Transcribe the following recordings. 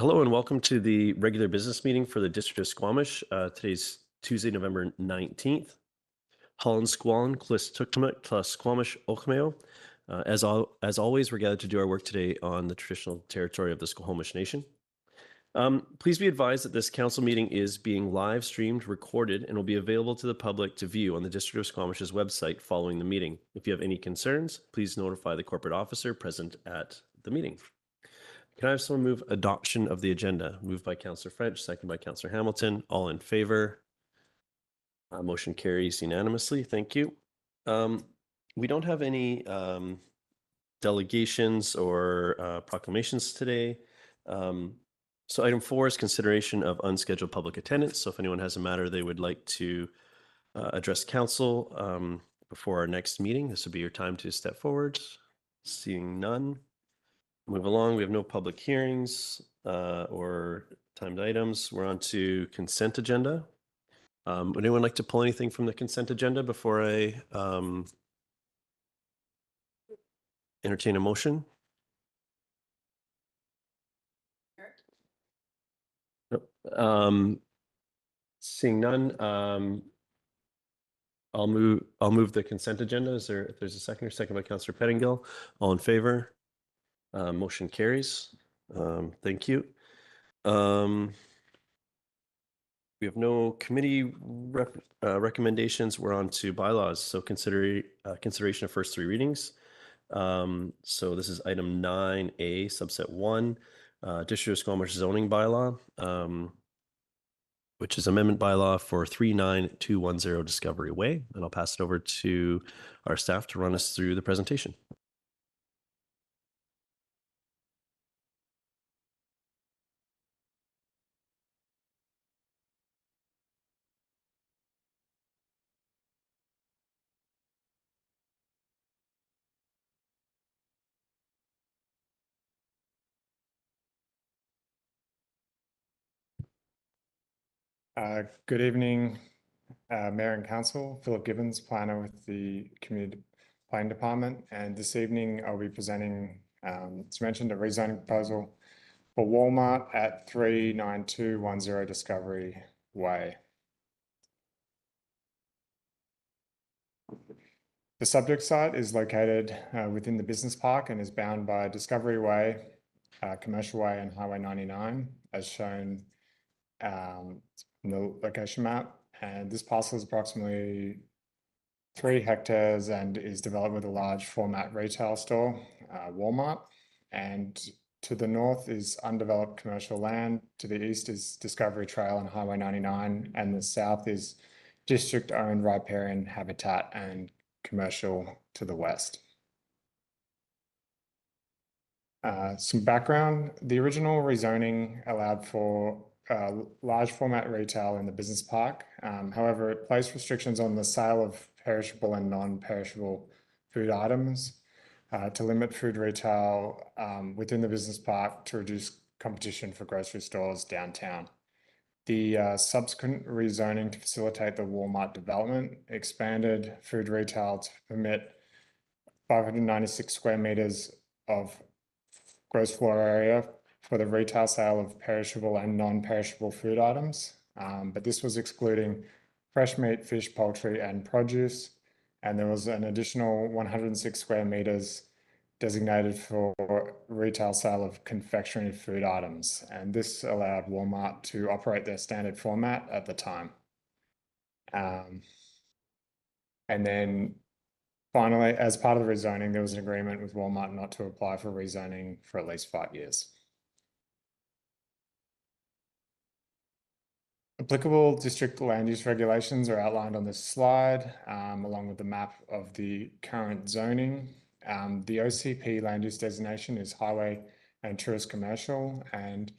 Hello and welcome to the regular business meeting for the District of Squamish. Today's Tuesday, November 19th. Holland Squallen, Clis Tuktamut, Tlas Squamish, Okmeo. As always, we're gathered to do our work today on the traditional territory of the Squamish Nation. Please be advised that this council meeting is being live streamed, recorded, and will be available to the public to view on the District of Squamish's website following the meeting. If you have any concerns, please notify the corporate officer present at the meeting. Can I have someone move adoption of the agenda? Moved by Councillor French, second by Councillor Hamilton. All in favor? Motion carries unanimously. Thank you. We don't have any delegations or proclamations today. So item 4 is consideration of unscheduled public attendance. So if anyone has a matter they would like to address council before our next meeting, this would be your time to step forward. Seeing none. Move along. We have no public hearings or timed items. We're on to consent agenda. Would anyone like to pull anything from the consent agenda before I entertain a motion? Nope. Seeing none, I'll move the consent agenda. If there's a second by Councillor Pettingill. All in favor? Motion carries. Thank you. We have no committee recommendations. We're on to bylaws. So consideration of first 3 readings. So this is item 9A, subset 1, District of Squamish zoning bylaw, which is amendment bylaw for 39210 Discovery Way. And I'll pass it over to our staff to run us through the presentation. Good evening, Mayor and Council. Philip Gibbons, planner with the Community Planning Department. And this evening I'll be presenting, as mentioned, a rezoning proposal for Walmart at 39210 Discovery Way. The subject site is located within the business park and is bound by Discovery Way, Commercial Way and Highway 99 as shown in the location map. And this parcel is approximately 3 hectares and is developed with a large format retail store, Walmart. And to the north is undeveloped commercial land. To the east is Discovery Trail and Highway 99. And the south is district-owned riparian habitat and commercial to the west. Some background. The original rezoning allowed for large format retail in the business park. However, it placed restrictions on the sale of perishable and non-perishable food items to limit food retail within the business park to reduce competition for grocery stores downtown. The subsequent rezoning to facilitate the Walmart development expanded food retail to permit 596 square meters of gross floor area for the retail sale of perishable and non-perishable food items. But this was excluding fresh meat, fish, poultry, and produce. And there was an additional 106 square meters designated for retail sale of confectionery food items. And this allowed Walmart to operate their standard format at the time. And then finally, as part of the rezoning, there was an agreement with Walmart not to apply for rezoning for at least 5 years. Applicable district land use regulations are outlined on this slide, along with the map of the current zoning. The OCP land use designation is highway and tourist commercial, and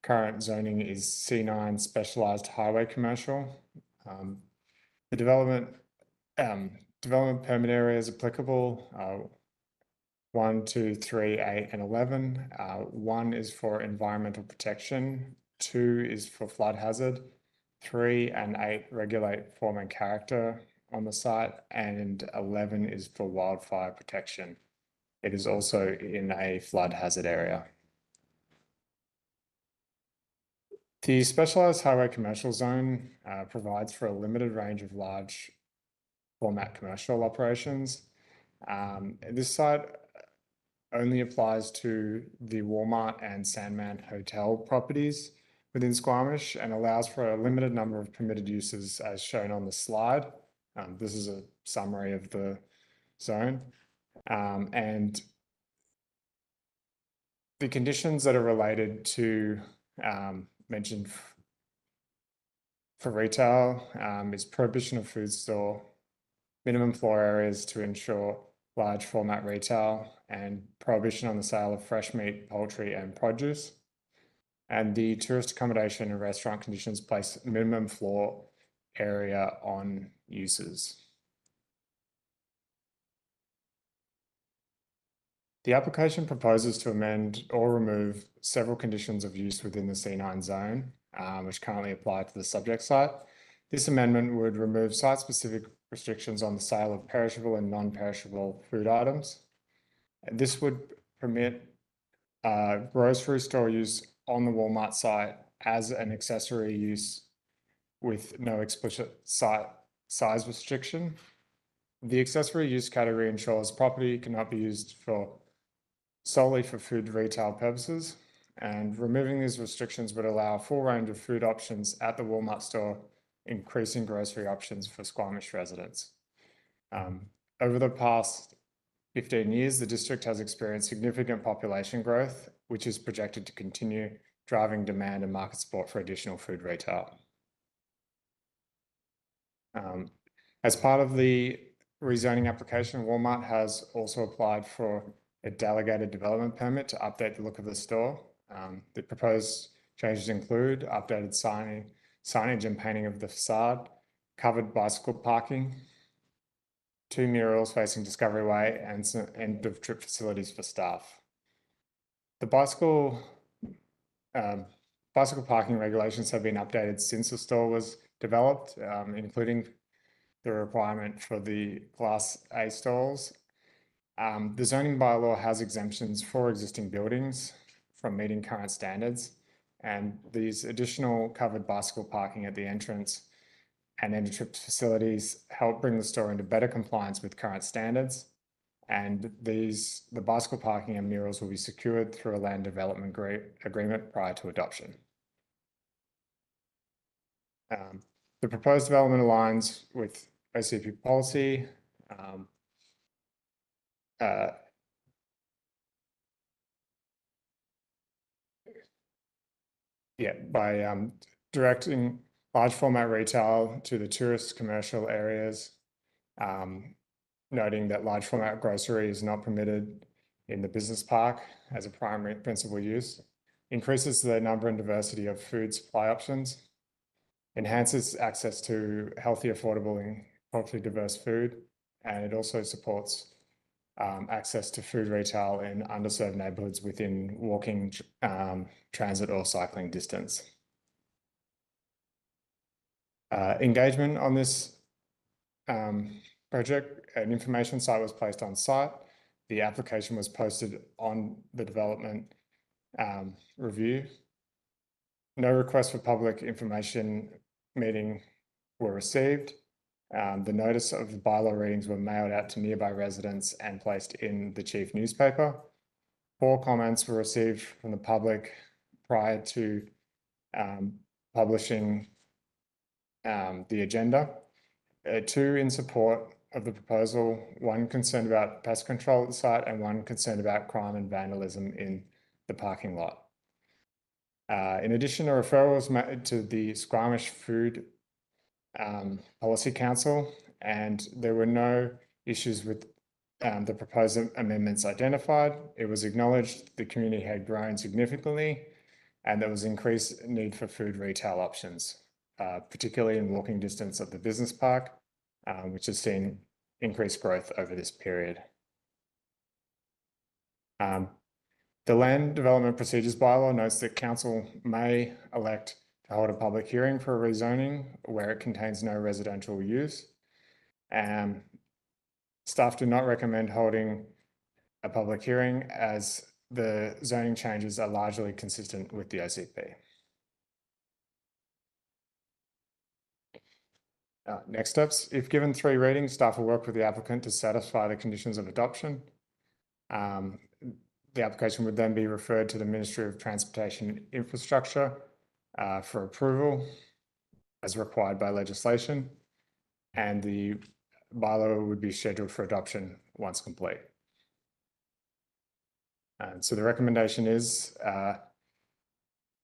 current zoning is C9 specialized highway commercial. The development permit areas applicable, 1, 2, 3, 8, and 11. 1 is for environmental protection, 2 is for flood hazard, 3 and 8 regulate form and character on the site, and 11 is for wildfire protection. It is also in a flood hazard area. The specialized highway commercial zone provides for a limited range of large format commercial operations. This site only applies to the Walmart and Sandman Hotel properties within Squamish and allows for a limited number of permitted uses as shown on the slide. This is a summary of the zone. And the conditions that are related to mentioned for retail is prohibition of food store, minimum floor areas to ensure large format retail, and prohibition on the sale of fresh meat, poultry, and produce. And the tourist accommodation and restaurant conditions place minimum floor area on uses. The application proposes to amend or remove several conditions of use within the C9 zone, which currently apply to the subject site. This amendment would remove site-specific restrictions on the sale of perishable and non-perishable food items. And this would permit grocery store use on the Walmart site as an accessory use with no explicit site size restriction. The accessory use category ensures property cannot be used solely for food retail purposes, and removing these restrictions would allow a full range of food options at the Walmart store, increasing grocery options for Squamish residents. Over the past 15 years, the district has experienced significant population growth, which is projected to continue driving demand and market support for additional food retail. As part of the rezoning application, Walmart has also applied for a delegated development permit to update the look of the store. The proposed changes include updated signage and painting of the facade, covered bicycle parking, 2 murals facing Discovery Way, and some end-of-trip facilities for staff. The bicycle parking regulations have been updated since the store was developed, including the requirement for the Class A stalls. The zoning bylaw has exemptions for existing buildings from meeting current standards, and these additional covered bicycle parking at the entrance and end-of-trip facilities help bring the store into better compliance with current standards. And the bicycle parking and murals will be secured through a land development agreement prior to adoption. The proposed development aligns with OCP policy. By directing large format retail to the tourist commercial areas, noting that large format grocery is not permitted in the business park as a primary principal use, increases the number and diversity of food supply options, enhances access to healthy, affordable, and culturally diverse food, and it also supports access to food retail in underserved neighborhoods within walking, transit, or cycling distance. Engagement on this project, an information site was placed on site. The application was posted on the development review. No requests for public information meeting were received. The notice of the bylaw readings were mailed out to nearby residents and placed in the chief newspaper. 4 comments were received from the public prior to publishing the agenda. 2 in support of the proposal, 1 concerned about pest control at the site and 1 concerned about crime and vandalism in the parking lot. In addition, a referral was made to the Squamish Food Policy Council, and there were no issues with the proposed amendments identified. It was acknowledged the community had grown significantly and there was increased need for food retail options, particularly in walking distance of the business park, which has seen increased growth over this period. The Land Development Procedures Bylaw notes that council may elect to hold a public hearing for a rezoning where it contains no residential use. Staff do not recommend holding a public hearing as the zoning changes are largely consistent with the OCP. Next steps. If given 3 readings, staff will work with the applicant to satisfy the conditions of adoption. The application would then be referred to the Ministry of Transportation and Infrastructure for approval as required by legislation, and the bylaw would be scheduled for adoption once complete. And so the recommendation is that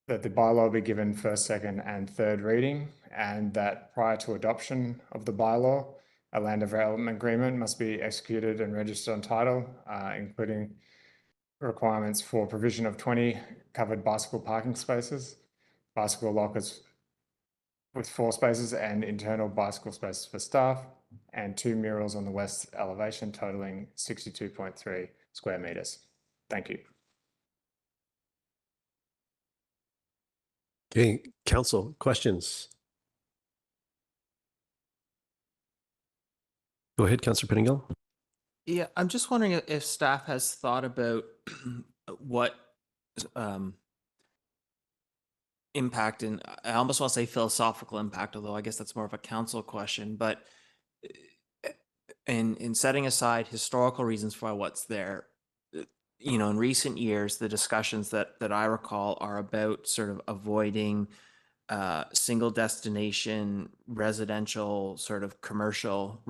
the bylaw be given first, second, and third reading, and that prior to adoption of the bylaw, a land development agreement must be executed and registered on title, including requirements for provision of 20 covered bicycle parking spaces, bicycle lockers with 4 spaces and internal bicycle spaces for staff, and 2 murals on the west elevation totaling 62.3 square meters. Thank you. Okay, council, questions? Go ahead, Councillor Pettingill. Yeah, I'm just wondering if staff has thought about what impact, and I almost want to say philosophical impact, although I guess that's more of a council question, but in setting aside historical reasons for what's there, you know, in recent years, the discussions that I recall are about sort of avoiding single destination residential sort of commercial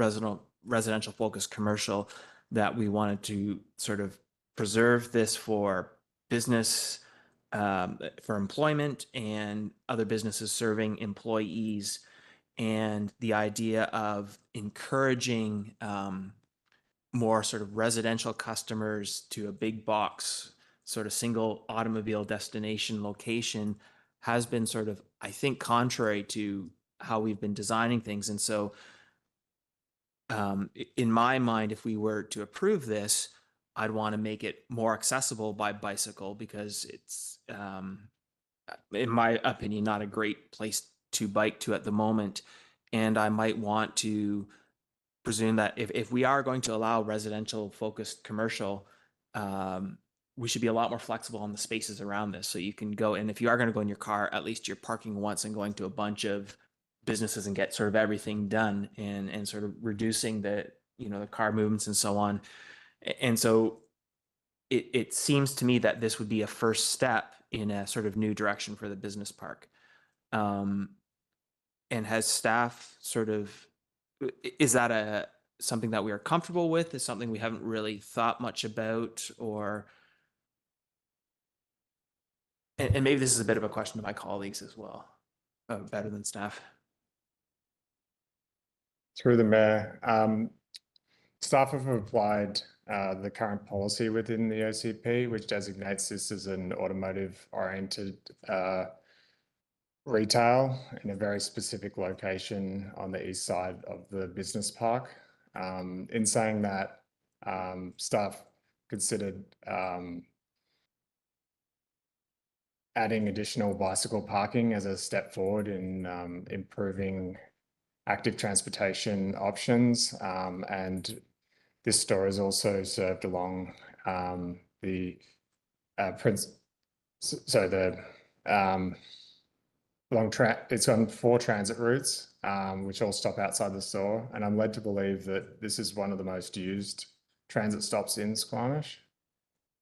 residential focused commercial, that we wanted to sort of preserve this for business, for employment and other businesses serving employees, and the idea of encouraging more sort of residential customers to a big box sort of single automobile destination location has been sort of, I think, contrary to how we've been designing things. And so in my mind, if we were to approve this, I'd want to make it more accessible by bicycle, because it's, in my opinion, not a great place to bike to at the moment. And I might want to presume that if we are going to allow residential focused commercial, we should be a lot more flexible on the spaces around this. So you can go, and if you are going to go in your car, at least you're parking once and going to a bunch of businesses and get sort of everything done, and sort of reducing the, you know, the car movements and so on. And so it seems to me that this would be a first step in a sort of new direction for the business park. And has staff sort of, is that something that we are comfortable with? Is something we haven't really thought much about? Or, and maybe this is a bit of a question to my colleagues as well, better than staff. Through the mayor, staff have applied the current policy within the OCP, which designates this as an automotive-oriented retail in a very specific location on the east side of the business park. In saying that, staff considered adding additional bicycle parking as a step forward in improving active transportation options, and this store is also served along the it's on 4 transit routes, which all stop outside the store, and I'm led to believe that this is one of the most used transit stops in Squamish.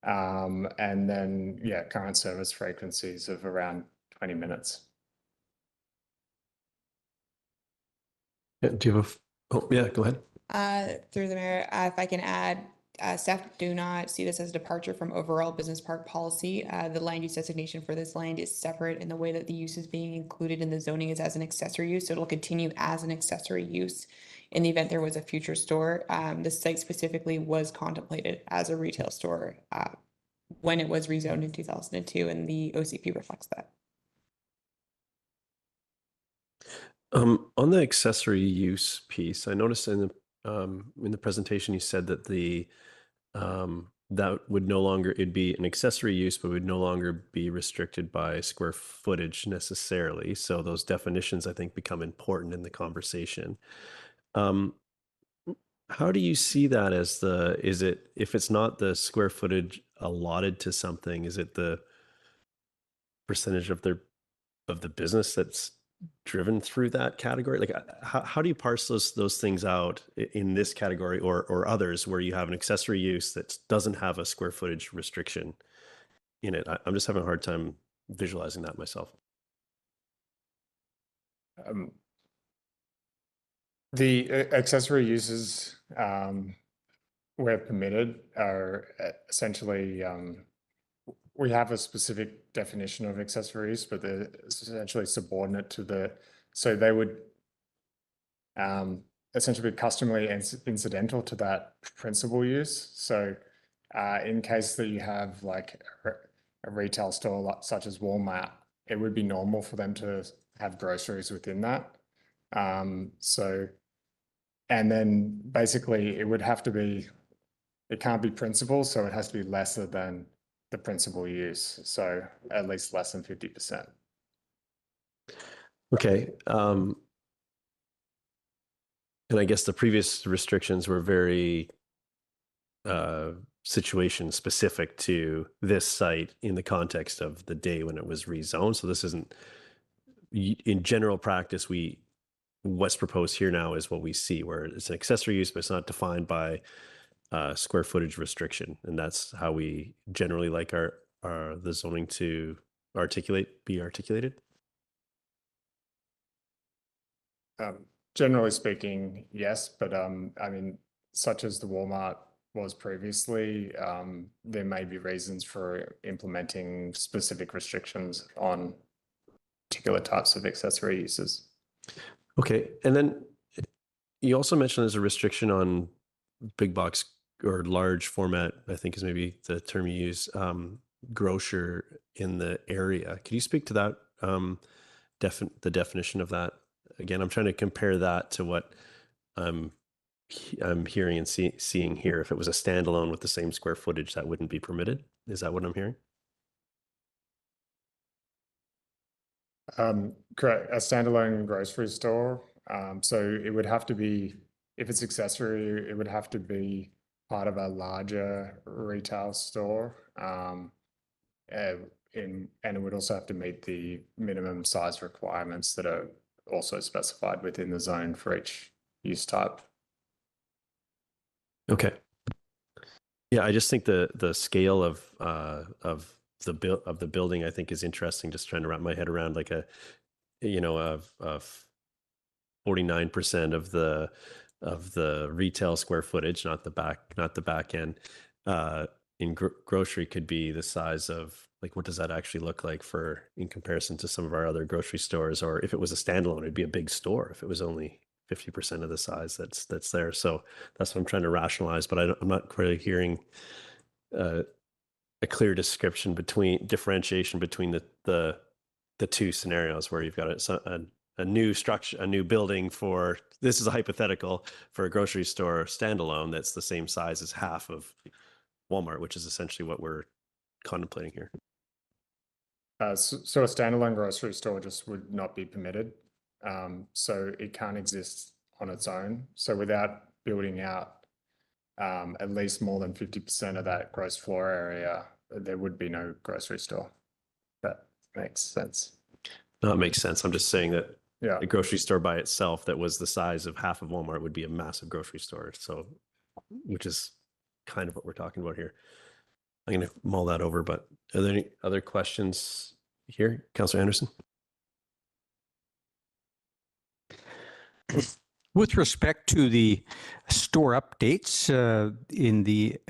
And then, yeah, current service frequencies of around 20 minutes. Yeah, do you have oh, yeah, go ahead. Through the mayor, if I can add, staff do not see this as a departure from overall business park policy. The land use designation for this land is separate, in the way that the use is being included in the zoning is as an accessory use. So it'll continue as an accessory use in the event there was a future store. The site specifically was contemplated as a retail store when it was rezoned in 2002, and the OCP reflects that. On the accessory use piece, I noticed in the presentation you said that the that would no longer, it'd be an accessory use, but would no longer be restricted by square footage necessarily. So those definitions, I think, become important in the conversation. How do you see that as is it, if it's not the square footage allotted to something, is it the percentage of the business that's driven through that category? Like, how do you parse those things out in this category or others where you have an accessory use that doesn't have a square footage restriction in it? I'm just having a hard time visualizing that myself. The accessory uses where permitted are essentially, we have a specific definition of accessories, but they're essentially subordinate to the, so they would essentially be customarily incidental to that principal use. So in case that you have like a retail store such as Walmart, it would be normal for them to have groceries within that. And then basically it would have to be, it can't be principal, so it has to be lesser than the principal use. So at least less than 50%. Okay. And I guess the previous restrictions were very situation specific to this site in the context of the day when it was rezoned. So this isn't, in general practice, what's proposed here now is what we see, where it's an accessory use, but it's not defined by square footage restriction. And that's how we generally like the zoning to be articulated. Generally speaking, yes, but I mean, such as the Walmart was previously, there may be reasons for implementing specific restrictions on particular types of accessory uses. Okay, and then you also mentioned there's a restriction on big box or large format, I think is maybe the term you use, grocer in the area. Can you speak to that, the definition of that? Again, I'm trying to compare that to what I'm hearing and seeing here. If it was a standalone with the same square footage, that wouldn't be permitted. Is that what I'm hearing? Correct. A standalone grocery store. So it would have to be, if it's accessory, it would have to be part of a larger retail store. And it would also have to meet the minimum size requirements that are also specified within the zone for each use type. Okay. Yeah, I just think the scale of the building, I think, is interesting. Just trying to wrap my head around like of 49% of the retail square footage, not the back end. In grocery could be the size of, like, what does that actually look like in comparison to some of our other grocery stores? Or if it was a standalone, it'd be a big store. If it was only 50% of the size that's there. So that's what I'm trying to rationalize, but I'm not quite hearing a clear differentiation between the two scenarios where you've got a new structure, a new building for, this is a hypothetical, for a grocery store standalone that's the same size as half of Walmart, which is essentially what we're contemplating here. So a standalone grocery store just would not be permitted. So it can't exist on its own. So without building out at least more than 50% of that gross floor area, there would be no grocery store. That makes sense. No, it makes sense. I'm just saying that Yeah. a grocery store by itself that was the size of half of Walmart would be a massive grocery store. So, which is kind of what we're talking about here. I'm going to mull that over, but are there any other questions here? Councillor Anderson? With respect to the store updates in the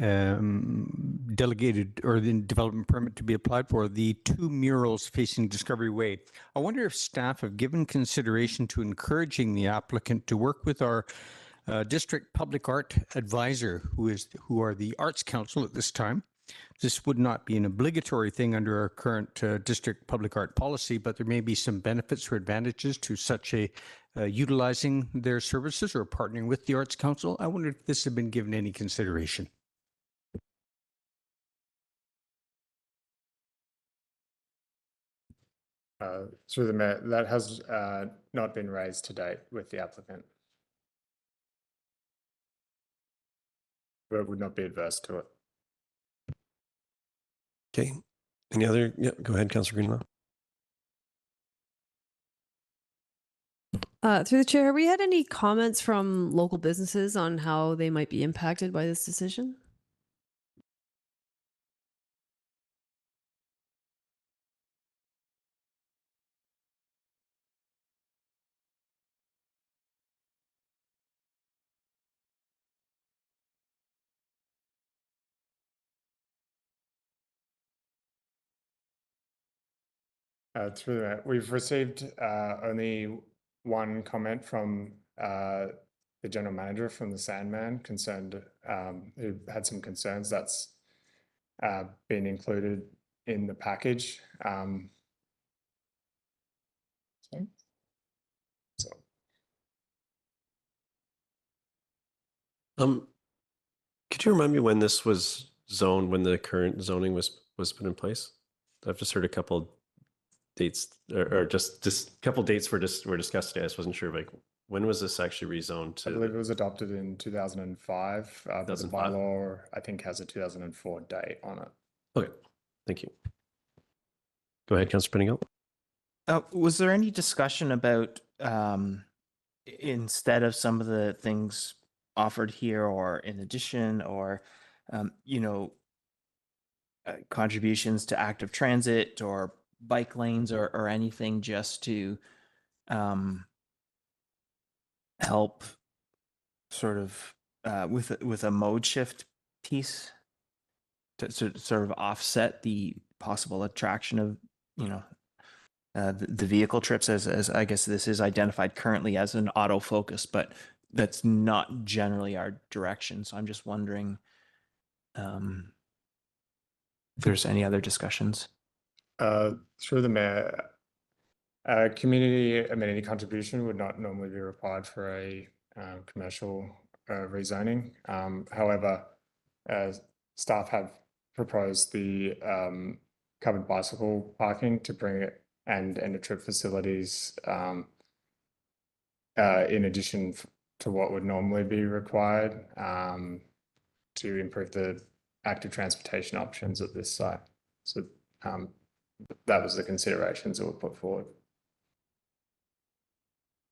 delegated or the development permit to be applied for, the 2 murals facing Discovery Way, I wonder if staff have given consideration to encouraging the applicant to work with our district public art advisor, who are the Arts Council at this time. This would not be an obligatory thing under our current district public art policy, but there may be some benefits or advantages to such a utilizing their services or partnering with the Arts Council. I wonder if this has been given any consideration. Through the mayor, that has not been raised to date with the applicant. But would not be adverse to it. Okay. Any other? Yeah, go ahead, Councillor Greenlaw. Through the chair, have we had any comments from local businesses on how they might be impacted by this decision? Through that, we've received only one comment from the general manager from the Sandman concerned, who had some concerns. That's been included in the package. So Could you remind me when this was zoned, when the current zoning was put in place? I've just heard a couple dates, or just a couple dates were discussed today. I just wasn't sure, like, when was this actually rezoned to? I believe it was adopted in 2005, but the 2005? bylaw, I think, has a 2004 date on it. Okay, thank you. Go ahead, Councillor Penigal. Was there any discussion about instead of some of the things offered here, or in addition, or contributions to active transit or bike lanes, or anything, just to help sort of with a mode shift piece to sort of offset the possible attraction of the vehicle trips, as I guess this is identified currently as an autofocus, but that's not generally our direction. So I'm just wondering if there's any other discussions. Through the mayor, community amenity contribution would not normally be required for a commercial rezoning. However, staff have proposed the covered bicycle parking to bring it, and end of trip facilities in addition to what would normally be required to improve the active transportation options at this site. So that was the considerations that were put forward.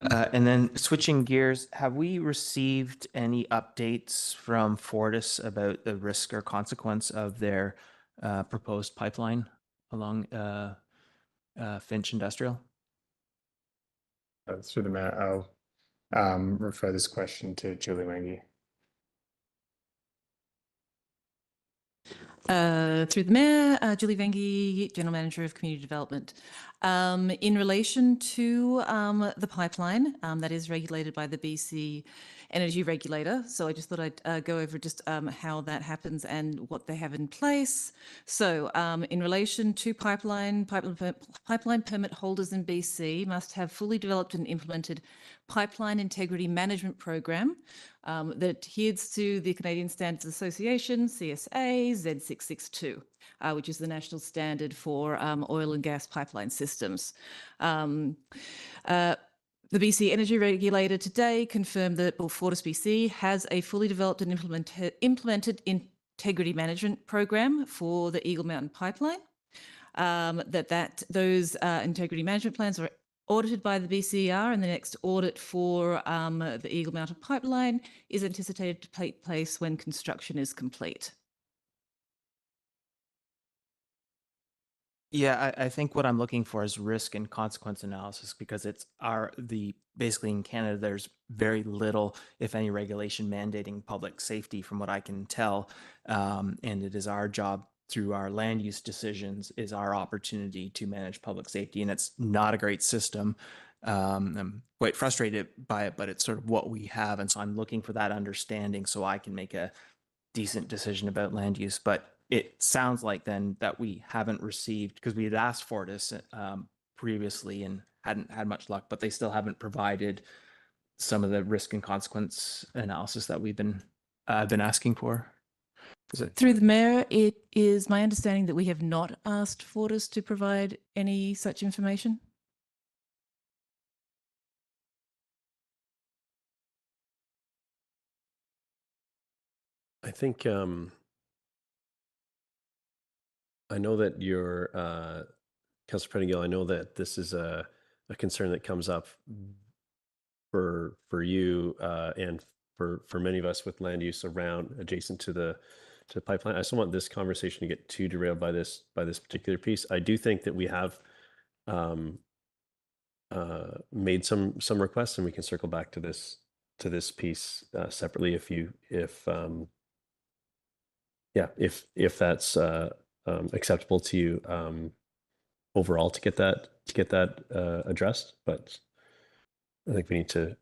And then switching gears, have we received any updates from Fortis about the risk or consequence of their proposed pipeline along Finch Industrial? Through the mayor, I'll refer this question to Julie Wengi. Through the Mayor, Julie Vengi, General Manager of Community Development. In relation to the pipeline that is regulated by the BC Energy Regulator, so I just thought I'd go over just how that happens and what they have in place. So in relation to pipeline permit holders in BC must have fully developed and implemented pipeline integrity management program that adheres to the Canadian Standards Association, CSA Z662, which is the national standard for oil and gas pipeline systems. The BC Energy Regulator today confirmed that Fortis BC has a fully developed and implemented integrity management program for the Eagle Mountain pipeline. Those integrity management plans are audited by the BCER, and the next audit for the Eagle Mountain pipeline is anticipated to take place when construction is complete. Yeah, I think what I'm looking for is risk and consequence analysis, because it's basically in Canada, there's very little, if any, regulation mandating public safety from what I can tell. And it is our job through our land use decisions, is our opportunity to manage public safety. And it's not a great system. I'm quite frustrated by it, but it's sort of what we have. And so I'm looking for that understanding so I can make a decent decision about land use. But it sounds like then that we haven't received, because we had asked Fortis previously and hadn't had much luck, but they still haven't provided some of the risk and consequence analysis that we've been asking for. Through the Mayor, it is my understanding that we have not asked Fortis to provide any such information. I think I know that you're, Councillor Pettingill, I know that this is a concern that comes up for you and for many of us with land use around adjacent to the pipeline. I just don't want this conversation to get too derailed by this particular piece. I do think that we have made some requests, and we can circle back to this piece separately if that's acceptable to you overall to get that addressed. But I think we need to,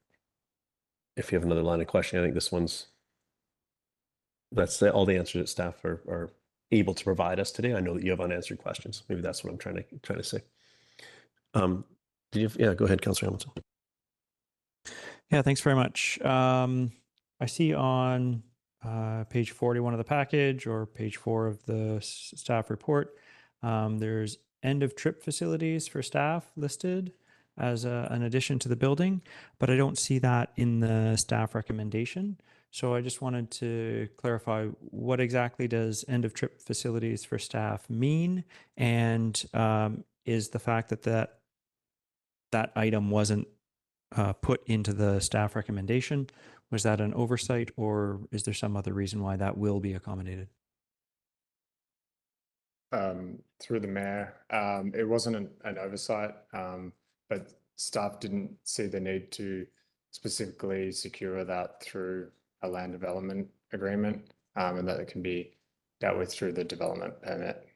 if you have another line of questioning, I think this one's, all the answers that staff are able to provide us today. I know that you have unanswered questions. Maybe that's what I'm trying to say. Go ahead, Councillor Hamilton. Yeah, thanks very much. I see on page 41 of the package, or page 4 of the staff report, there's end of trip facilities for staff listed as an addition to the building, but I don't see that in the staff recommendation. So I just wanted to clarify, what exactly does end of trip facilities for staff mean? And is the fact that item wasn't put into the staff recommendation, was that an oversight, or is there some other reason why that will be accommodated? Through the mayor, it wasn't an oversight, but staff didn't see the need to specifically secure that through a land development agreement, and that it can be dealt with through the development permit.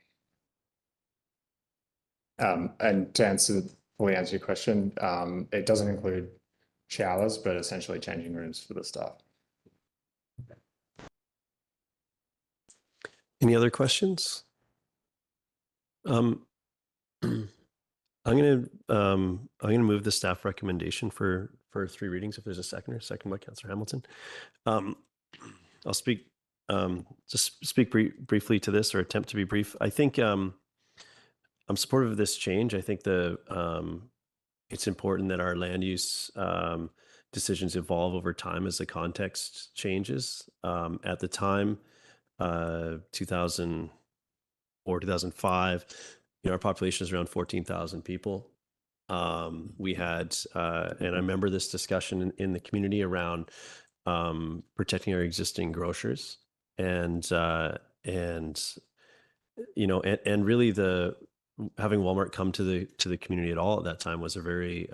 And to fully answer your question, it doesn't include showers, but essentially changing rooms for the staff. Any other questions? I'm gonna move the staff recommendation for 3 readings. If there's a second by Councillor Hamilton. I'll speak briefly to this, or attempt to be brief. I think I'm supportive of this change. I think it's important that our land use decisions evolve over time as the context changes. At the time, 2000 or 2005, our population is around 14,000 people. We had, and I remember this discussion in the community around protecting our existing grocers, and really having Walmart come to the community at all at that time was a very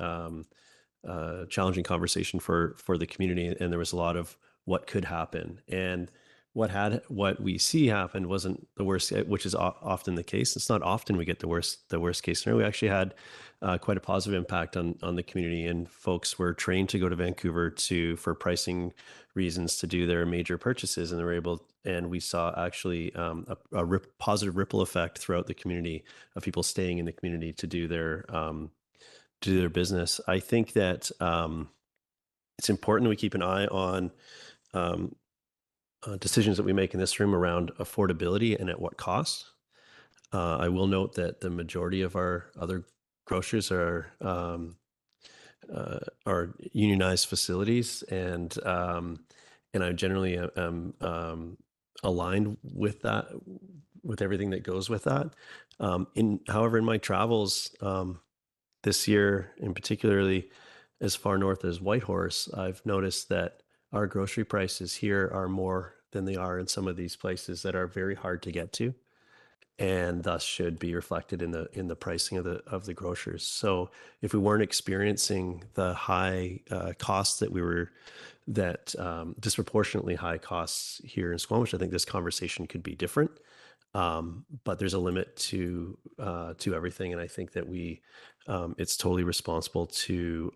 challenging conversation for the community, and there was a lot of what could happen. And what we see happened wasn't the worst, which is often the case. It's not often we get the worst case scenario. We actually had quite a positive impact on the community, and folks were trained to go to Vancouver for pricing reasons to do their major purchases, and they were able. And we saw actually a positive ripple effect throughout the community of people staying in the community to do their business. I think that it's important that we keep an eye on decisions that we make in this room around affordability and at what cost. I will note that the majority of our other grocers are unionized facilities, and I generally am aligned with that, with everything that goes with that. However, in my travels this year, in particularly as far north as Whitehorse, I've noticed that our grocery prices here are more than they are in some of these places that are very hard to get to, and thus should be reflected in the pricing of the grocers. So if we weren't experiencing the high costs that disproportionately high costs here in Squamish, I think this conversation could be different. But there's a limit to everything, and I think that it's totally responsible to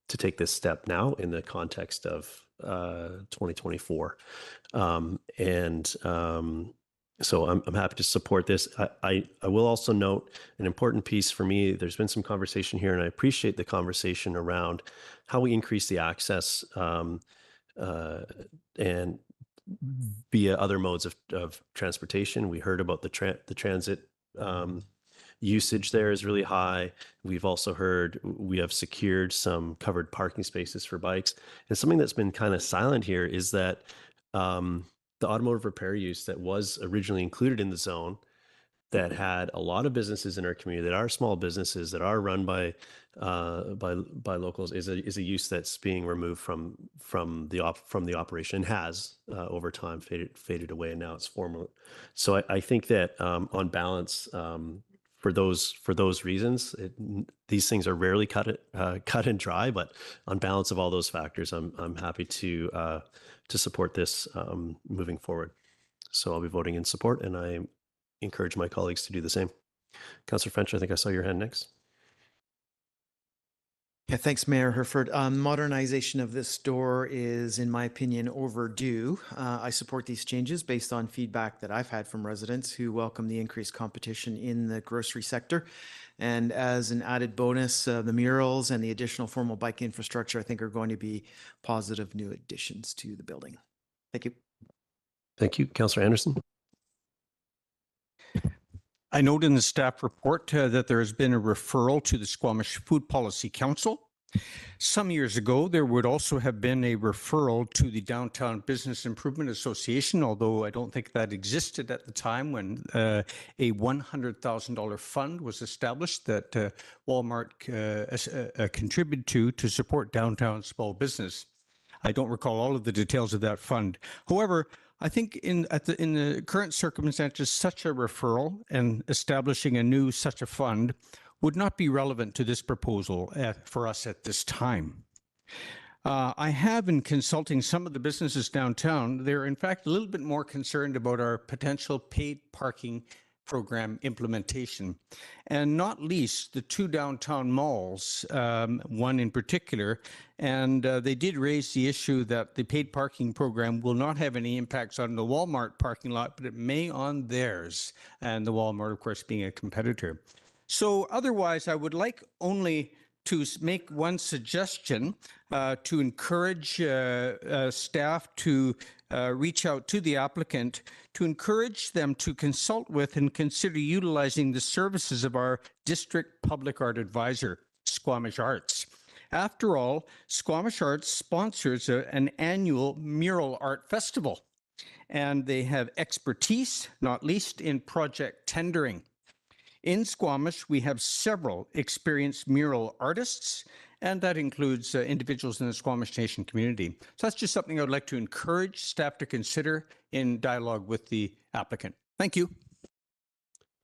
take this step now in the context of 2024. So I'm happy to support this. I will also note an important piece for me. There's been some conversation here, and I appreciate the conversation around how we increase the access and via other modes of transportation. We heard about the transit usage there is really high. We've also heard we have secured some covered parking spaces for bikes. And something that's been kind of silent here is that the automotive repair use that was originally included in the zone that had a lot of businesses in our community that are small businesses that are run by locals is a use that's being removed from the operation, has over time faded away, and now it's formal. So I think that on balance, for those reasons, these things are rarely cut and dry. But on balance of all those factors, I'm happy to support this moving forward. So I'll be voting in support, and I encourage my colleagues to do the same. Councillor French, I think I saw your hand next. Yeah, thanks, Mayor Hurford. Modernization of this store is, in my opinion, overdue. I support these changes based on feedback that I've had from residents who welcome the increased competition in the grocery sector. And as an added bonus, the murals and the additional formal bike infrastructure, I think, are going to be positive new additions to the building. Thank you. Thank you. Councillor Anderson. I note in the staff report that there has been a referral to the Squamish Food Policy Council. Some years ago, there would also have been a referral to the Downtown Business Improvement Association, although I don't think that existed at the time when a $100,000 fund was established that Walmart contributed to support downtown small business. I don't recall all of the details of that fund. However, I think in the current circumstances, such a referral and establishing a new such a fund would not be relevant to this proposal for us at this time. I have been consulting some of the businesses downtown. They're in fact a little bit more concerned about our potential paid parking program implementation, and not least the two downtown malls, one in particular, and they did raise the issue that the paid parking program will not have any impacts on the Walmart parking lot, but it may on theirs, and the Walmart, of course, being a competitor. So otherwise, I would like only to make one suggestion to encourage staff to reach out to the applicant, to encourage them to consult with and consider utilizing the services of our district public art advisor, Squamish Arts. After all, Squamish Arts sponsors an annual mural art festival, and they have expertise, not least in project tendering. In Squamish, we have several experienced mural artists, and that includes individuals in the Squamish Nation community. So that's just something I would like to encourage staff to consider in dialogue with the applicant. Thank you.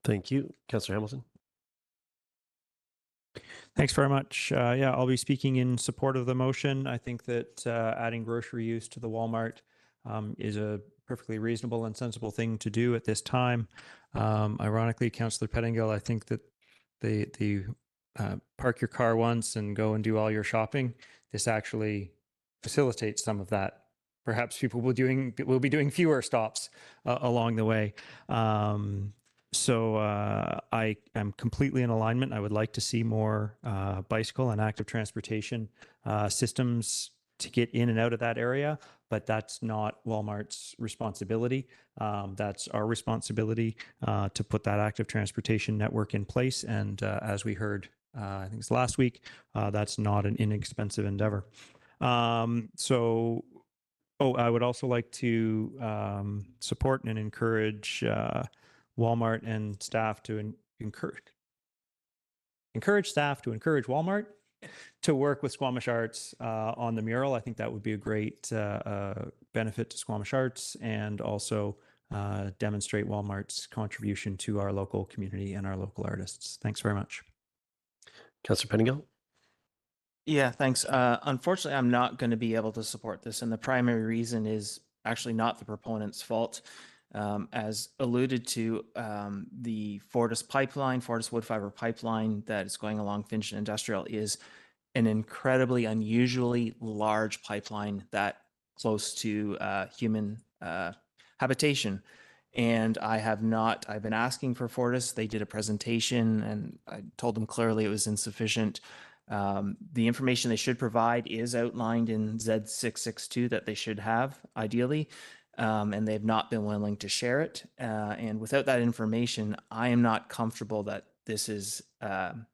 Thank you. Councillor Hamilton. Thanks very much. Yeah, I'll be speaking in support of the motion. I think that adding grocery use to the Walmart is a perfectly reasonable and sensible thing to do at this time. Ironically, Councillor Pettingill, I think that the park your car once and go and do all your shopping, this actually facilitates some of that. Perhaps people will be doing fewer stops along the way. So I am completely in alignment. I would like to see more bicycle and active transportation systems to get in and out of that area, but that's not Walmart's responsibility. That's our responsibility to put that active transportation network in place. And as we heard, I think it's last week, that's not an inexpensive endeavor. I would also like to support and encourage Walmart and staff to encourage staff to encourage Walmart to work with Squamish Arts on the mural. I think that would be a great benefit to Squamish Arts, and also demonstrate Walmart's contribution to our local community and our local artists. Thanks very much. Councillor Pettingill. Yeah, thanks. Unfortunately, I'm not going to be able to support this, and the primary reason is actually not the proponent's fault. As alluded to, the Fortis pipeline, Fortis wood fiber pipeline that is going along Finch Industrial is an incredibly unusually large pipeline that close to human habitation. And I've been asking for Fortis. They did a presentation and I told them clearly it was insufficient. The information they should provide is outlined in Z662 that they should have ideally. And they've not been willing to share it. And without that information, I am not comfortable that this is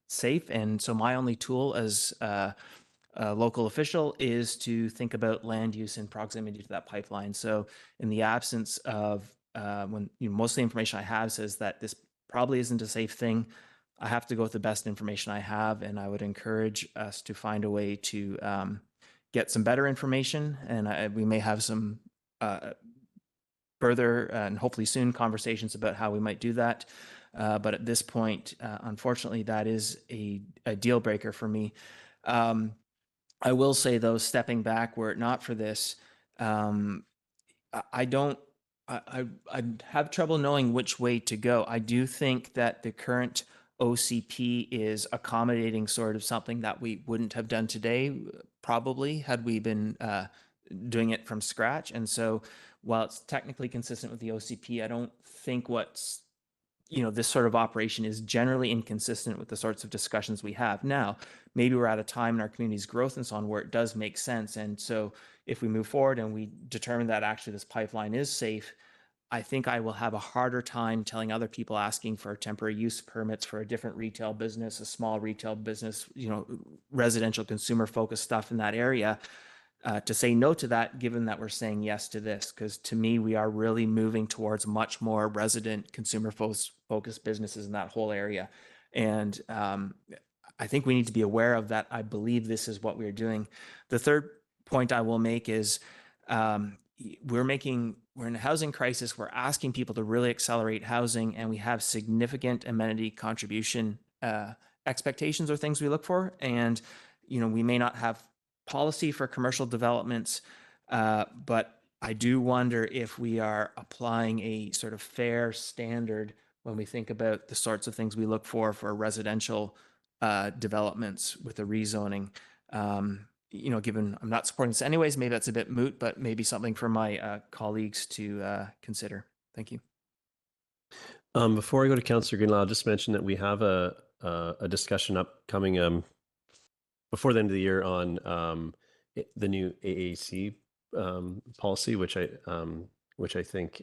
safe. And so my only tool as a local official is to think about land use in proximity to that pipeline. So in the absence of when most of the information I have says that this probably isn't a safe thing. I have to go with the best information I have, and I would encourage us to find a way to get some better information, and we may have some further and hopefully soon conversations about how we might do that. But at this point, unfortunately, that is a deal breaker for me. I will say, though, stepping back, were it not for this, I don't. I have trouble knowing which way to go. I do think that the current OCP is accommodating sort of something that we wouldn't have done today, probably, had we been doing it from scratch. And so while it's technically consistent with the OCP, I don't think this sort of operation is generally inconsistent with the sorts of discussions we have. Now, maybe we're at a time in our community's growth and so on where it does make sense. And so if we move forward and we determine that actually this pipeline is safe, I think I will have a harder time telling other people asking for temporary use permits for a different retail business, a small retail business, residential consumer focused stuff in that area, to say no to that, given that we're saying yes to this. Because to me, we are really moving towards much more resident consumer focused businesses in that whole area. And I think we need to be aware of that. I believe this is what we're doing. The third point I will make is we're in a housing crisis. We're asking people to really accelerate housing, and we have significant amenity contribution expectations or things we look for. And, we may not have policy for commercial developments, but I do wonder if we are applying a sort of fair standard when we think about the sorts of things we look for residential developments with the rezoning. Given I'm not supporting this anyways, maybe that's a bit moot, but maybe something for my colleagues to consider. Thank you. Before I go to Councillor Greenlaw, I'll just mention that we have a discussion upcoming before the end of the year on the new AAC policy, which I think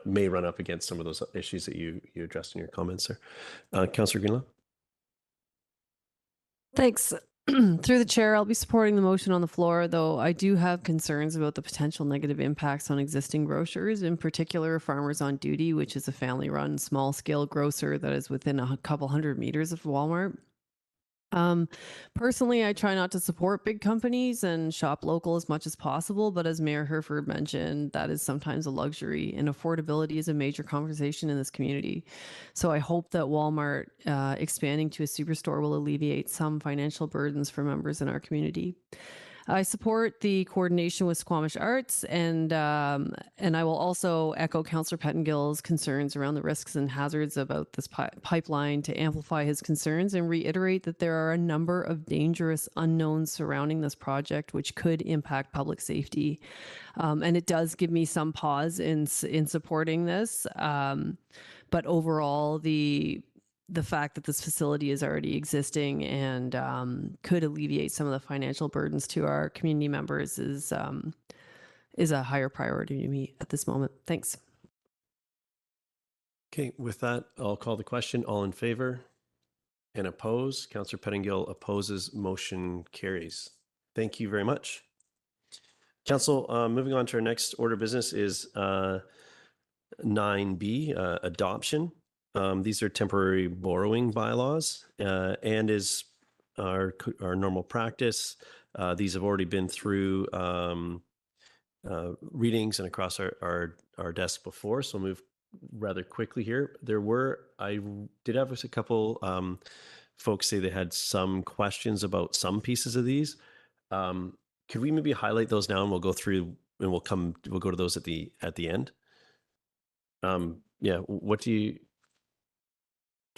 may run up against some of those issues that you addressed in your comments there. Councillor Greenlaw. Thanks. Through the chair, I'll be supporting the motion on the floor, though I do have concerns about the potential negative impacts on existing grocers, in particular Farmers on Duty, which is a family-run small-scale grocer that is within a couple hundred meters of Walmart. Personally, I try not to support big companies and shop local as much as possible, but as Mayor Hurford mentioned, that is sometimes a luxury, and affordability is a major conversation in this community. So I hope that Walmart expanding to a superstore will alleviate some financial burdens for members in our community. I support the coordination with Squamish Arts, and I will also echo Councillor Pettingill's concerns around the risks and hazards about this pipeline to amplify his concerns and reiterate that there are a number of dangerous unknowns surrounding this project which could impact public safety. And it does give me some pause in supporting this. But overall, the fact that this facility is already existing and could alleviate some of the financial burdens to our community members is a higher priority to me at this moment. Thanks. Okay, with that, I'll call the question. All in favor and oppose? Councillor Pettingill opposes. Motion carries. Thank you very much. Council, moving on to our next order of business is 9B, adoption. These are temporary borrowing bylaws, and is our normal practice. These have already been through readings and across our desk before, so I'll move rather quickly here. I did have a couple folks say they had some questions about some pieces of these. Could we maybe highlight those now, and we'll go through and we'll go to those at the end. Yeah, what do you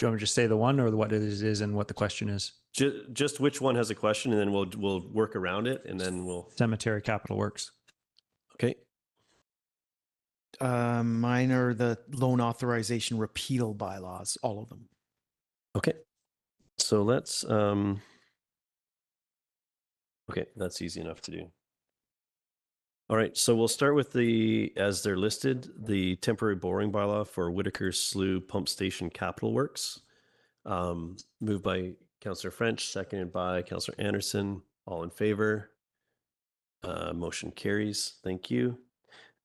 want me to just say the one or what it is and what the question is? Just which one has a question, and then we'll work around it, and then we'll... Cemetery Capital Works. Okay. Mine are the loan authorization repeal bylaws, all of them. Okay. So let's... Okay, that's easy enough to do. All right, so we'll start with as they're listed, the temporary borrowing bylaw for Whitaker Slough Pump Station Capital Works. Moved by Councillor French, seconded by Councillor Anderson. All in favor? Motion carries. Thank you.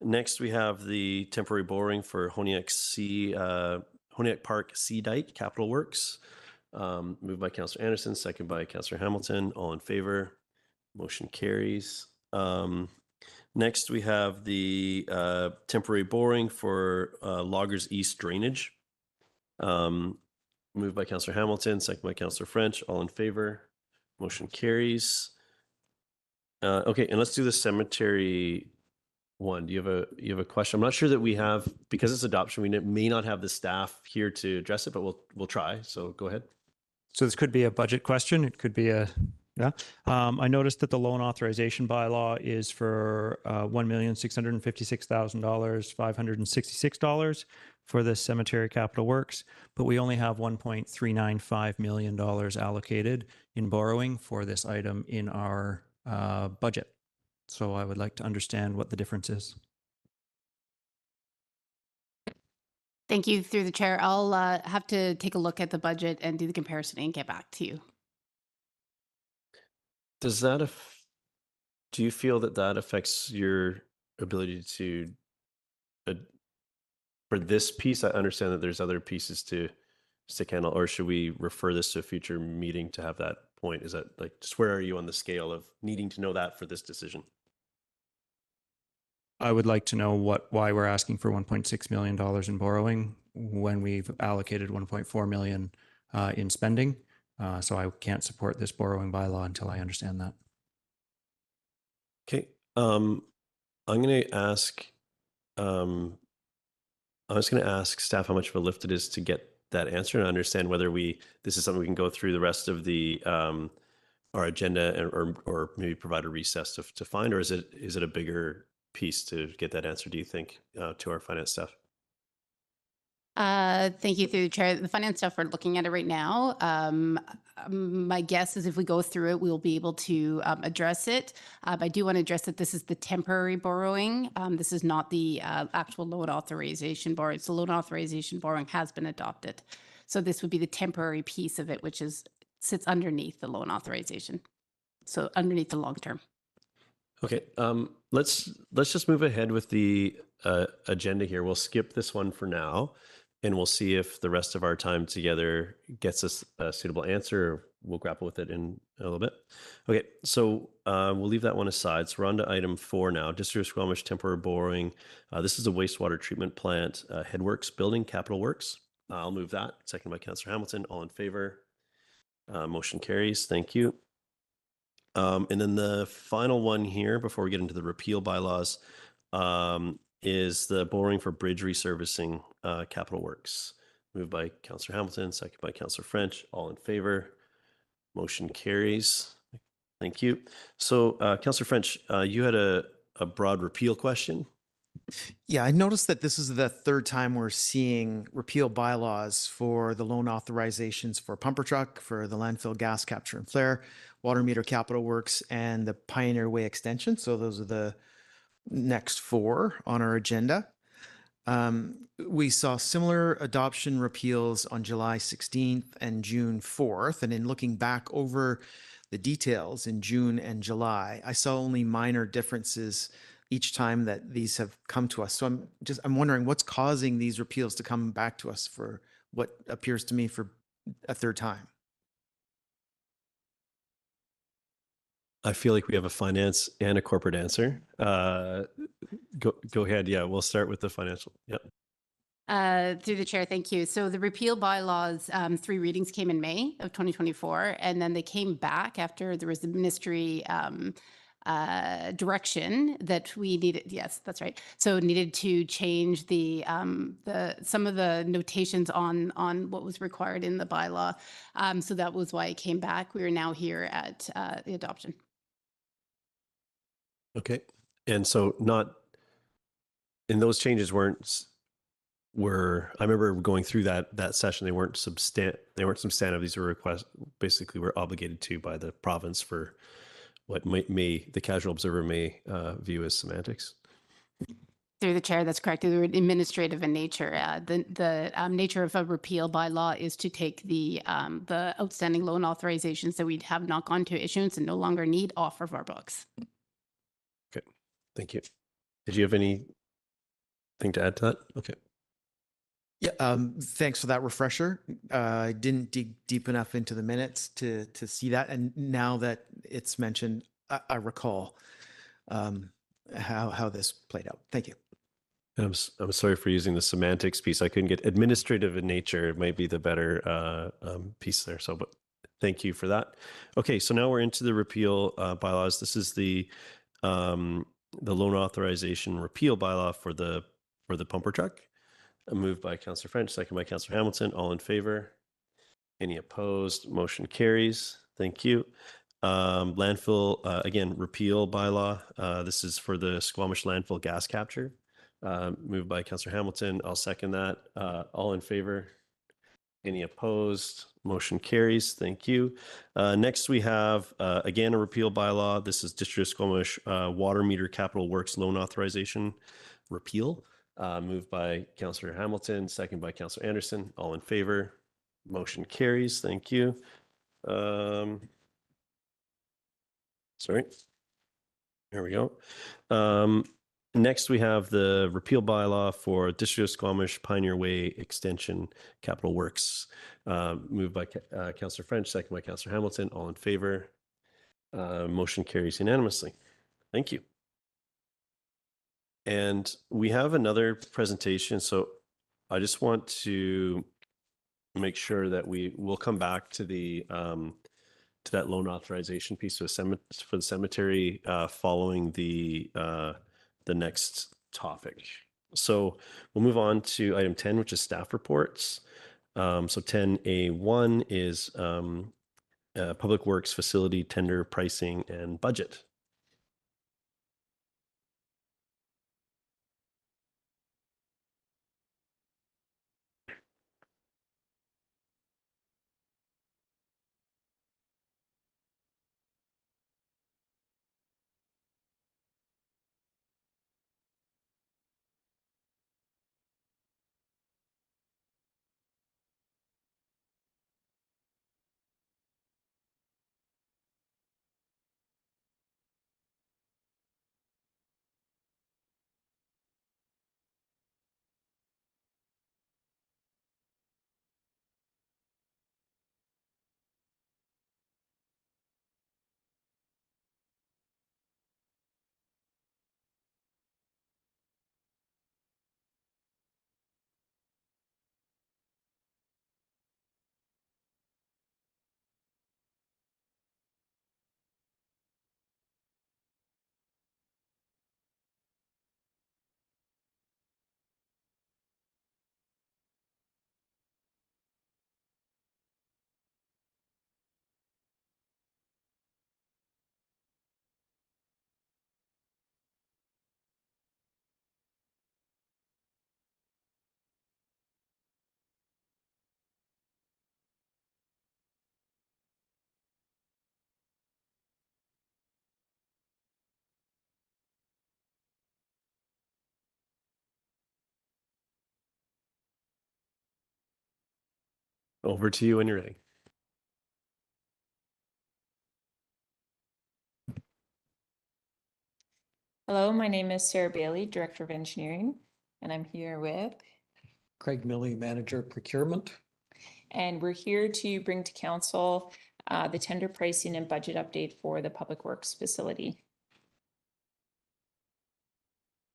Next, we have the temporary borrowing for Honiak Honiak Park Sea Dike Capital Works. Moved by Councillor Anderson, second by Councillor Hamilton. All in favor? Motion carries. Next, we have the temporary boring for Loggers East Drainage. Moved by Councillor Hamilton, second by Councillor French. All in favor? Motion carries. Okay, and let's do the cemetery one. Do you have a question? I'm not sure that we have, because it's adoption, we may not have the staff here to address it, but we'll try. So go ahead. So this could be a budget question. It could be a, yeah. I noticed that the loan authorization bylaw is for $1,656,000, $566 for the cemetery capital works, but we only have $1.395 million allocated in borrowing for this item in our budget. So I would like to understand what the difference is. Thank you. Through the chair, I'll have to take a look at the budget and do the comparison and get back to you. Does that, do you feel that that affects your ability to, for this piece? I understand that there's other pieces to stick handle, or should we refer this to a future meeting to have that point? Is that like, just where are you on the scale of needing to know that for this decision? I would like to know why we're asking for $1.6 million in borrowing when we've allocated $1.4 million in spending. So I can't support this borrowing bylaw until I understand that. Okay. I'm going to ask, I was going to ask staff how much of a lift it is to get that answer and understand whether this is something we can go through the rest of the, our agenda or maybe provide a recess to find, or is it a bigger piece to get that answer, do you think, to our finance staff? Thank you, through the chair. The finance stuff, we're looking at it right now. My guess is if we go through it, we'll be able to address it. I do want to address that this is the temporary borrowing. This is not the actual loan authorization borrowing. So loan authorization borrowing has been adopted. So this would be the temporary piece of it, which sits underneath the loan authorization. So underneath the long term. Okay, let's just move ahead with the agenda here. We'll skip this one for now, and we'll see if the rest of our time together gets us a suitable answer. We'll grapple with it in a little bit. Okay, so we'll leave that one aside. So we're on to item 4 now. District of Squamish temporary borrowing. This is a wastewater treatment plant headworks building, capital works. I'll move that. Second by Councillor Hamilton. All in favor? Motion carries. Thank you. And then the final one here, before we get into the repeal bylaws, is the borrowing for bridge resurfacing capital works. Moved by Councillor Hamilton, second by Councillor French. All in favor? Motion carries. Thank you. So, Councillor French, you had a broad repeal question. Yeah, I noticed that this is the third time we're seeing repeal bylaws for the loan authorizations for pumper truck, for the landfill gas capture and flare, water meter capital works, and the Pioneer Way extension. So those are the next 4 on our agenda. We saw similar adoption repeals on July 16th and June 4th. And in looking back over the details in June and July, I saw only minor differences each time that these have come to us. So I'm wondering what's causing these repeals to come back to us for what appears to me for a third time. I feel like we have a finance and a corporate answer. Go ahead. Yeah, we'll start with the financial. Yep. Through the chair, thank you. So the repeal bylaws, 3 readings came in May of 2024, and then they came back after there was the ministry direction that we needed. Yes, that's right. So needed to change the some of the notations on what was required in the bylaw. So that was why it came back. We are now here at the adoption. Okay. And so and those changes I remember going through that session, they weren't substantive. These were requests, basically we're obligated to by the province for what the casual observer may view as semantics. Through the chair, that's correct. They were administrative in nature. The nature of a repeal bylaw is to take the outstanding loan authorizations that we have not gone to issuance and no longer need off of our books. Okay, thank you. Did you have anything to add to that? Okay. Yeah, thanks for that refresher. I didn't dig deep enough into the minutes to see that, and now that it's mentioned, I recall how this played out. Thank you. I'm sorry for using the semantics piece. I couldn't get administrative in nature. It might be the better piece there. So, but thank you for that. Okay, so now we're into the repeal bylaws. This is the loan authorization repeal bylaw for the pumper truck. Moved by Councillor French, second by Councillor Hamilton. All in favor? Any opposed? Motion carries. Thank you. Landfill, again, repeal bylaw. This is for the Squamish landfill gas capture. Moved by Councillor Hamilton. I'll second that. All in favor? Any opposed? Motion carries. Thank you. Next, we have, again, a repeal bylaw. This is District of Squamish water meter capital works loan authorization repeal. Moved by Councillor Hamilton, second by Councillor Anderson. All in favor? Motion carries. Thank you. Sorry. Here we go. Next, we have the repeal bylaw for District of Squamish Pioneer Way Extension Capital Works. Moved by Councillor French, second by Councillor Hamilton. All in favor? Motion carries unanimously. Thank you. And we have another presentation. So I just want to make sure that we will come back to the to that loan authorization piece for the cemetery following the next topic. So we'll move on to item 10, which is staff reports. So 10A1 is Public Works Facility Tender Pricing and Budget. Over to you when you're ready. Hello, my name is Sarah Bailey, Director of Engineering, and I'm here with Craig Milley, Manager of Procurement. And we're here to bring to Council the tender pricing and budget update for the Public Works facility.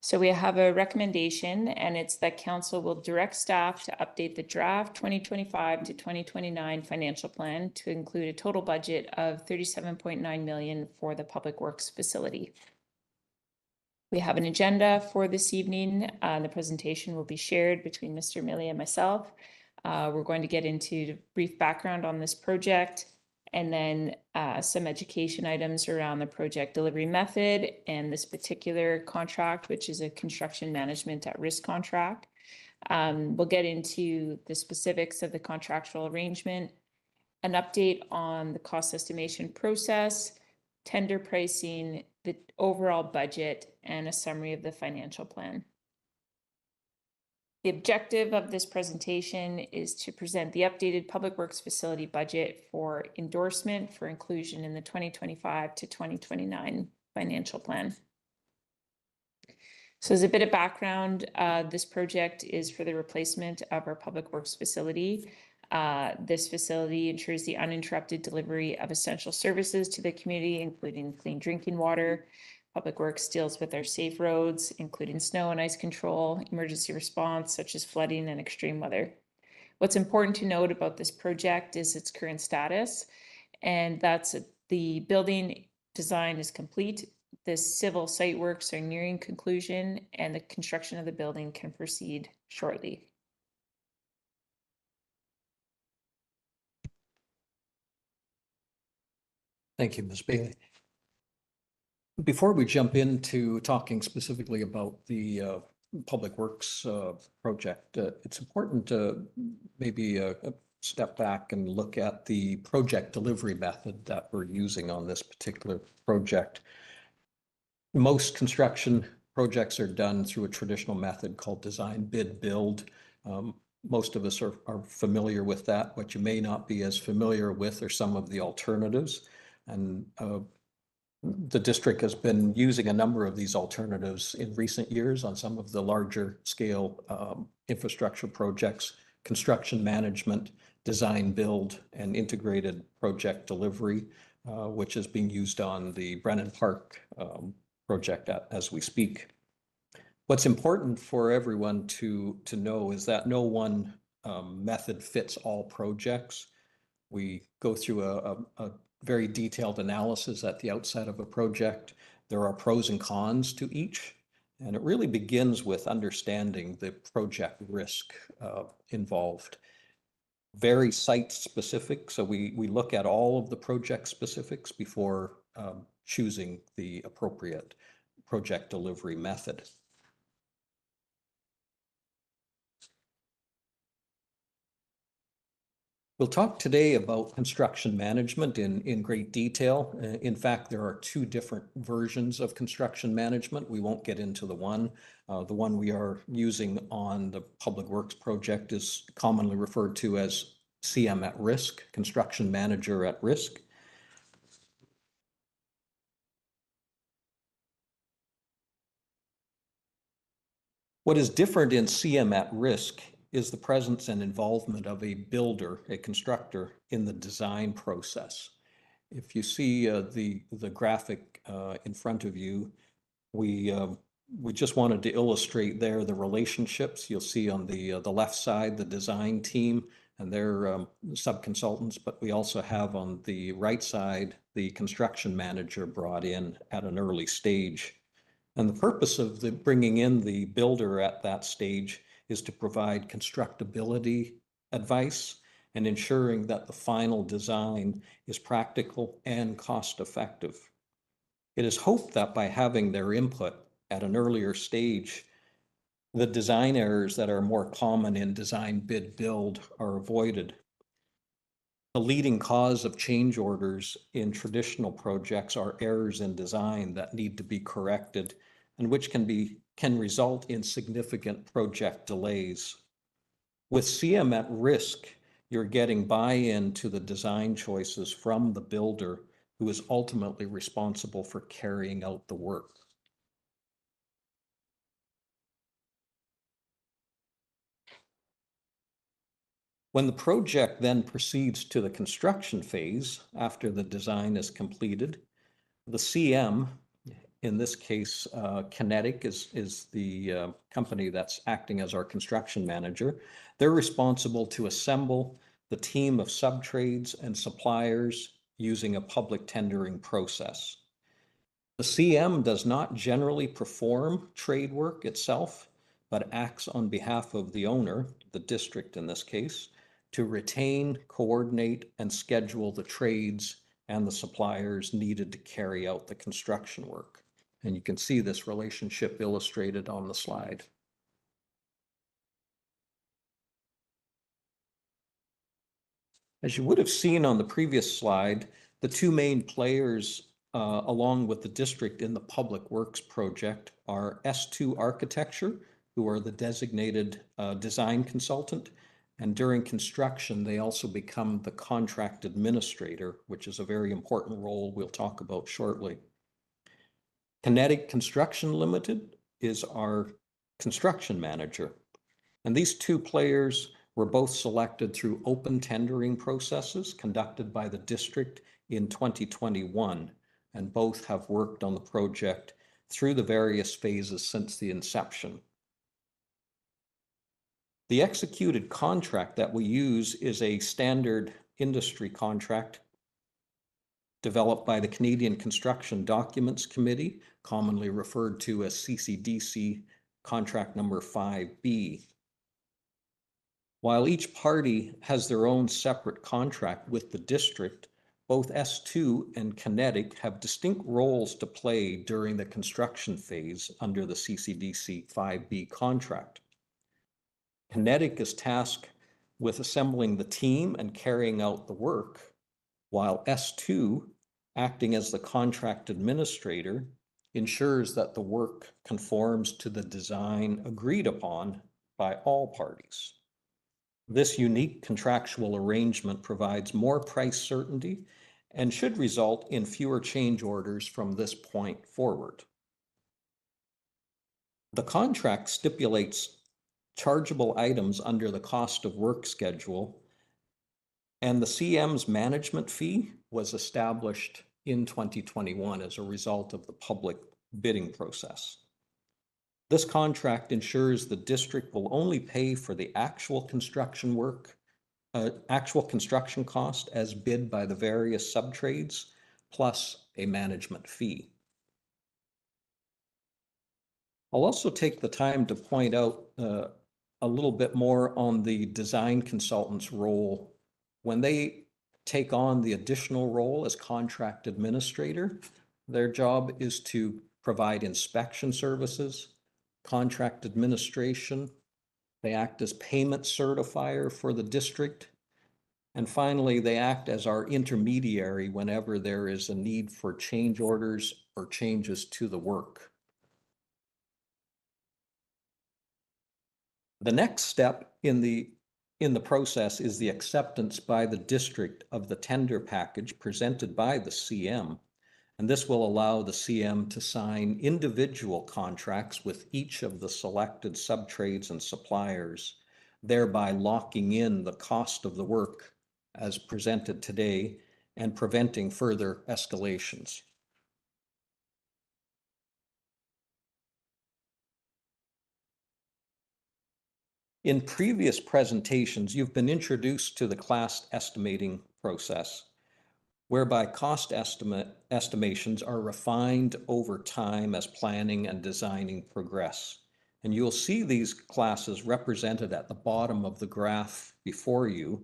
So we have a recommendation, and it's that Council will direct staff to update the draft 2025 to 2029 financial plan to include a total budget of 37.9 million for the Public Works facility. We have an agenda for this evening. The presentation will be shared between Mr. Milley and myself. We're going to get into brief background on this project, and then some education items around the project delivery method and this particular contract, which is a construction management at risk contract. We'll get into the specifics of the contractual arrangement, an update on the cost estimation process, tender pricing, the overall budget, and a summary of the financial plan. The objective of this presentation is to present the updated Public Works facility budget for endorsement for inclusion in the 2025 to 2029 financial plan. So as a bit of background, this project is for the replacement of our Public Works facility. This facility ensures the uninterrupted delivery of essential services to the community, including clean drinking water. Public Works deals with our safe roads, including snow and ice control, emergency response, such as flooding and extreme weather. What's important to note about this project is its current status, and that's the building design is complete. The civil site works are nearing conclusion, and the construction of the building can proceed shortly. Thank you, Ms. Bailey. Before we jump into talking specifically about the Public Works project, it's important to maybe step back and look at the project delivery method that we're using on this particular project. Most construction projects are done through a traditional method called design, bid, build. Most of us are familiar with that. What you may not be as familiar with are some of the alternatives. And the district has been using a number of these alternatives in recent years on some of the larger scale infrastructure projects, construction management, design, build, and integrated project delivery, which is being used on the Brennan Park project as we speak. What's important for everyone to know is that no one method fits all projects. We go through a very detailed analysis at the outset of a project. There are pros and cons to each, and it really begins with understanding the project risk involved. Very site specific, so we look at all of the project specifics before choosing the appropriate project delivery method. We'll talk today about construction management in great detail. In fact, there are two different versions of construction management. We won't get into the one. The one we are using on the Public Works project is commonly referred to as CM at risk, construction manager at risk. What is different in CM at risk is the presence and involvement of a builder, a constructor, in the design process. If you see the graphic in front of you, we just wanted to illustrate there the relationships. You'll see on the left side the design team and their sub-consultants, but we also have on the right side the construction manager brought in at an early stage. And the purpose of bringing in the builder at that stage is to provide constructability advice and ensuring that the final design is practical and cost-effective. It is hoped that by having their input at an earlier stage, the design errors that are more common in design, bid, build are avoided. The leading cause of change orders in traditional projects are errors in design that need to be corrected and which can result in significant project delays. With CM at risk, you're getting buy-in to the design choices from the builder, who is ultimately responsible for carrying out the work. When the project then proceeds to the construction phase after the design is completed, the CM, in this case, Kinetic is the company that's acting as our construction manager. They're responsible to assemble the team of subtrades and suppliers using a public tendering process. The CM does not generally perform trade work itself, but acts on behalf of the owner, the district in this case, to retain, coordinate, and schedule the trades and the suppliers needed to carry out the construction work. And you can see this relationship illustrated on the slide. As you would have seen on the previous slide, the two main players along with the district in the Public Works project are S2 Architecture, who are the designated design consultant. And during construction, they also become the contract administrator, which is a very important role we'll talk about shortly. Kinetic Construction Limited is our construction manager. And these two players were both selected through open tendering processes conducted by the district in 2021, and both have worked on the project through the various phases since the inception. The executed contract that we use is a standard industry contract developed by the Canadian Construction Documents Committee, commonly referred to as CCDC contract number 5B. While each party has their own separate contract with the district, both S2 and Kinetic have distinct roles to play during the construction phase under the CCDC 5B contract. Kinetic is tasked with assembling the team and carrying out the work, while S2, acting as the contract administrator, ensures that the work conforms to the design agreed upon by all parties. This unique contractual arrangement provides more price certainty and should result in fewer change orders from this point forward. The contract stipulates chargeable items under the cost of work schedule, and the CM's management fee was established in 2021 as a result of the public bidding process. This contract ensures the district will only pay for the actual construction work, actual construction cost as bid by the various subtrades, plus a management fee. I'll also take the time to point out a little bit more on the design consultant's role. When they take on the additional role as contract administrator, their job is to provide inspection services, contract administration. They act as payment certifier for the district. And finally, they act as our intermediary whenever there is a need for change orders or changes to the work. The next step in the process is the acceptance by the district of the tender package presented by the CM. And this will allow the CM to sign individual contracts with each of the selected subtrades and suppliers, thereby locking in the cost of the work as presented today and preventing further escalations. In previous presentations, you've been introduced to the class estimating process, whereby cost estimations are refined over time as planning and designing progress. And you'll see these classes represented at the bottom of the graph before you.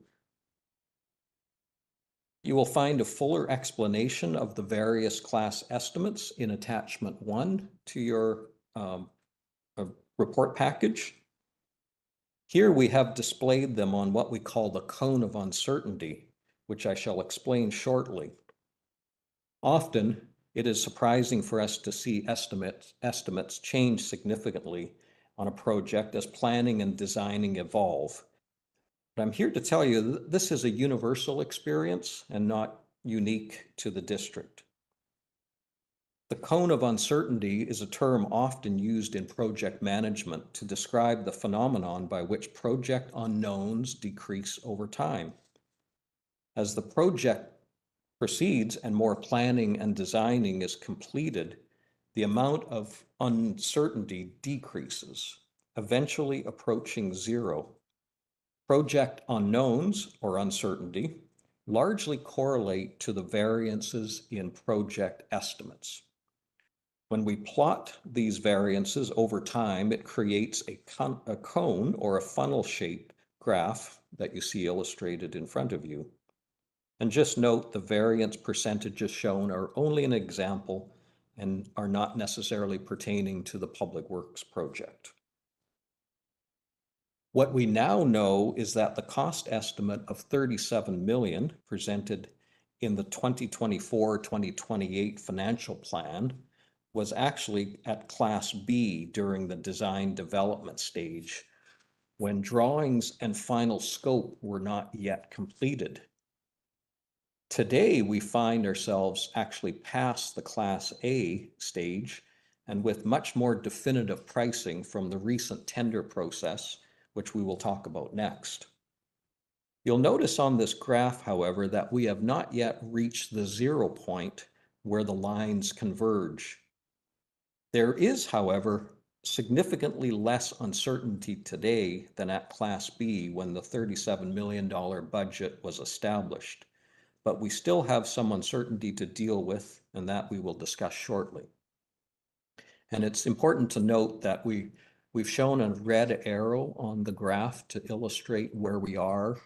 You will find a fuller explanation of the various class estimates in attachment 1 to your report package. Here we have displayed them on what we call the cone of uncertainty, which I shall explain shortly. Often, it is surprising for us to see estimates change significantly on a project as planning and designing evolve. But I'm here to tell you that this is a universal experience and not unique to the district. The cone of uncertainty is a term often used in project management to describe the phenomenon by which project unknowns decrease over time. As the project proceeds and more planning and designing is completed, the amount of uncertainty decreases, eventually approaching zero. Project unknowns or uncertainty largely correlate to the variances in project estimates. When we plot these variances over time, it creates a cone or a funnel-shaped graph that you see illustrated in front of you. And just note the variance percentages shown are only an example and are not necessarily pertaining to the public works project. What we now know is that the cost estimate of 37 million presented in the 2024-2028 financial plan was actually at Class B during the design development stage, when drawings and final scope were not yet completed. Today, we find ourselves actually past the Class A stage, and with much more definitive pricing from the recent tender process, which we will talk about next. You'll notice on this graph, however, that we have not yet reached the 0 point where the lines converge. There is, however, significantly less uncertainty today than at Class B when the $37 million budget was established, but we still have some uncertainty to deal with, and that we will discuss shortly. And it's important to note that we've shown a red arrow on the graph to illustrate where we are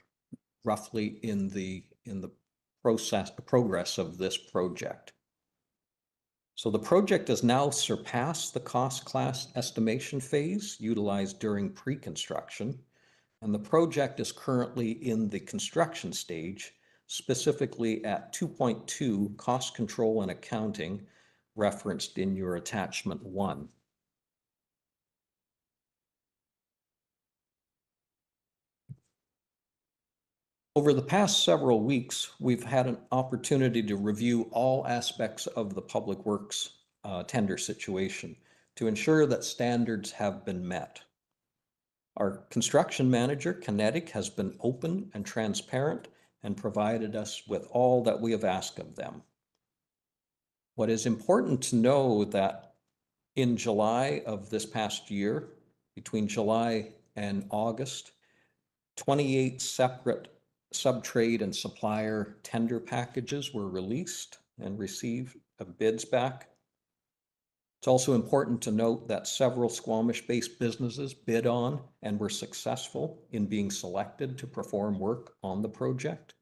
roughly in the progress of this project. So the project has now surpassed the cost class estimation phase utilized during pre-construction, and the project is currently in the construction stage, specifically at 2.2 cost control and accounting, referenced in your attachment 1. Over the past several weeks, we've had an opportunity to review all aspects of the public works tender situation to ensure that standards have been met. Our construction manager, Kinetic, has been open and transparent and provided us with all that we have asked of them. What is important to know that in July of this past year, between July and August, 28 separate subtrade and supplier tender packages were released and received bids back. It's also important to note that several Squamish-based businesses bid on and were successful in being selected to perform work on the project.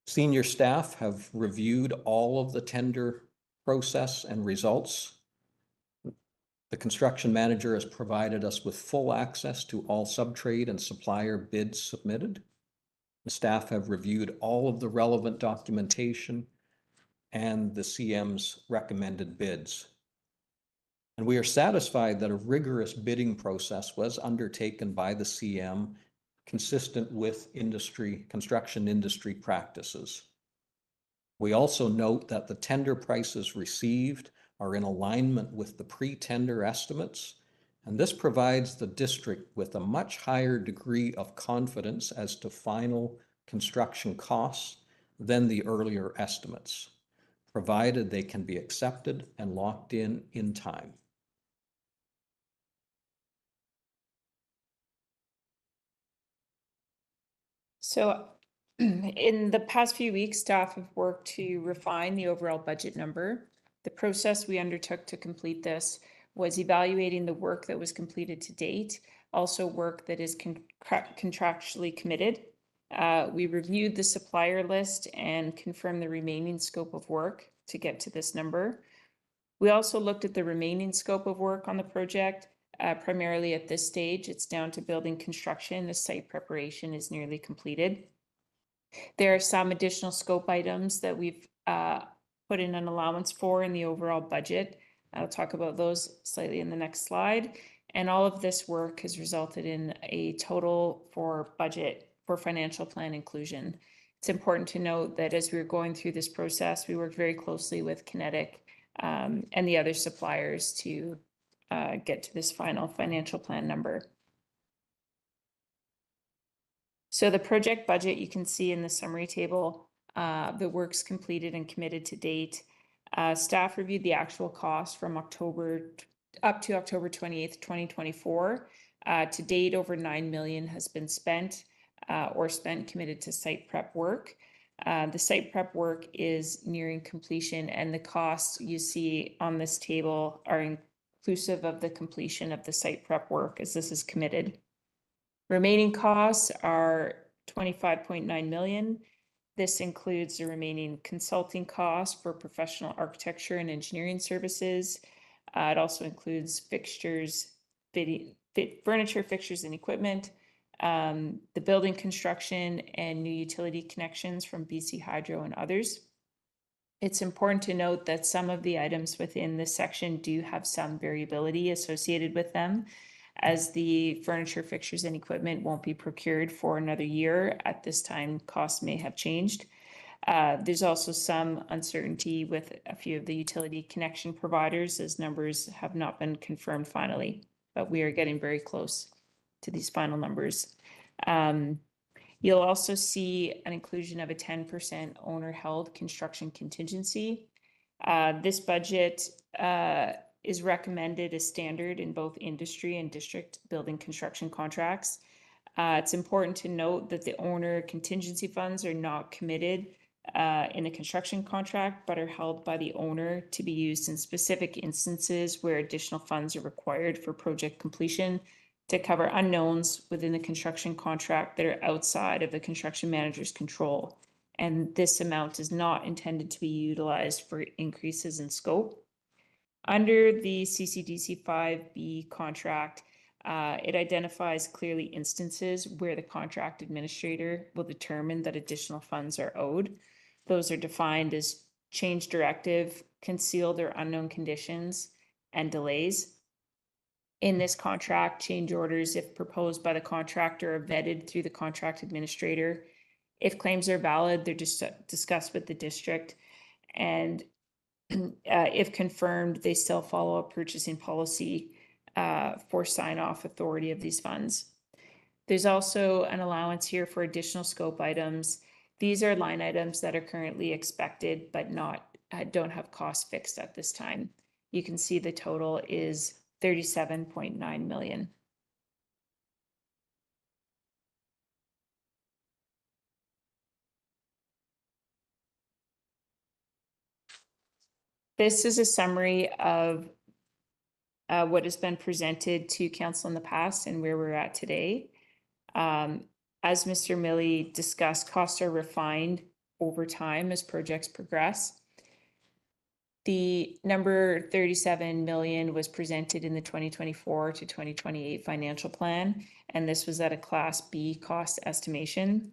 Senior staff have reviewed all of the tender process and results. The construction manager has provided us with full access to all subtrade and supplier bids submitted. The staff have reviewed all of the relevant documentation and the CM's recommended bids. And we are satisfied that a rigorous bidding process was undertaken by the CM consistent with construction industry practices. We also note that the tender prices received are in alignment with the pre-tender estimates, and this provides the district with a much higher degree of confidence as to final construction costs than the earlier estimates, provided they can be accepted and locked in time. So in the past few weeks, staff have worked to refine the overall budget number. The process we undertook to complete this was evaluating the work that was completed to date, also work that is contractually committed. We reviewed the supplier list and confirmed the remaining scope of work to get to this number. We also looked at the remaining scope of work on the project. Primarily at this stage, it's down to building construction. The site preparation is nearly completed. There are some additional scope items that we've put in an allowance for in the overall budget. I'll talk about those slightly in the next slide. And all of this work has resulted in a total for budget for financial plan inclusion. It's important to note that as we were going through this process, we worked very closely with Kinetic and the other suppliers to get to this final financial plan number. So the project budget you can see in the summary table, the works completed and committed to date. Staff reviewed the actual cost from October up to October 28th, 2024. To date, over $9 million has been spent or committed to site prep work. The site prep work is nearing completion, and the costs you see on this table are inclusive of the completion of the site prep work as this is committed. Remaining costs are $25.9 million. This includes the remaining consulting costs for professional architecture and engineering services. It also includes fixtures, furniture, fixtures, and equipment, the building construction and new utility connections from BC Hydro and others. It's important to note that some of the items within this section do have some variability associated with them, as the furniture, fixtures, and equipment won't be procured for another year. At this time, costs may have changed. There's also some uncertainty with a few of the utility connection providers, as numbers have not been confirmed finally, but we are getting very close to these final numbers. You'll also see an inclusion of a 10% owner-held construction contingency. This budget is recommended as standard in both industry and district building construction contracts. It's important to note that the owner contingency funds are not committed in a construction contract, but are held by the owner to be used in specific instances where additional funds are required for project completion to cover unknowns within the construction contract that are outside of the construction manager's control. And this amount is not intended to be utilized for increases in scope. Under the CCDC 5B contract, it identifies clearly instances where the contract administrator will determine that additional funds are owed. Those are defined as change directive, concealed or unknown conditions, and delays. In this contract, change orders, if proposed by the contractor, are vetted through the contract administrator. If claims are valid, they're just discussed with the district. And if confirmed, they still follow a purchasing policy for sign-off authority of these funds. There's also an allowance here for additional scope items. These are line items that are currently expected but don't have cost fixed at this time. You can see the total is 37.9 million. This is a summary of what has been presented to council in the past and where we're at today. As Mr. Milley discussed, costs are refined over time as projects progress. The number 37 million was presented in the 2024 to 2028 financial plan, and this was at a Class B cost estimation.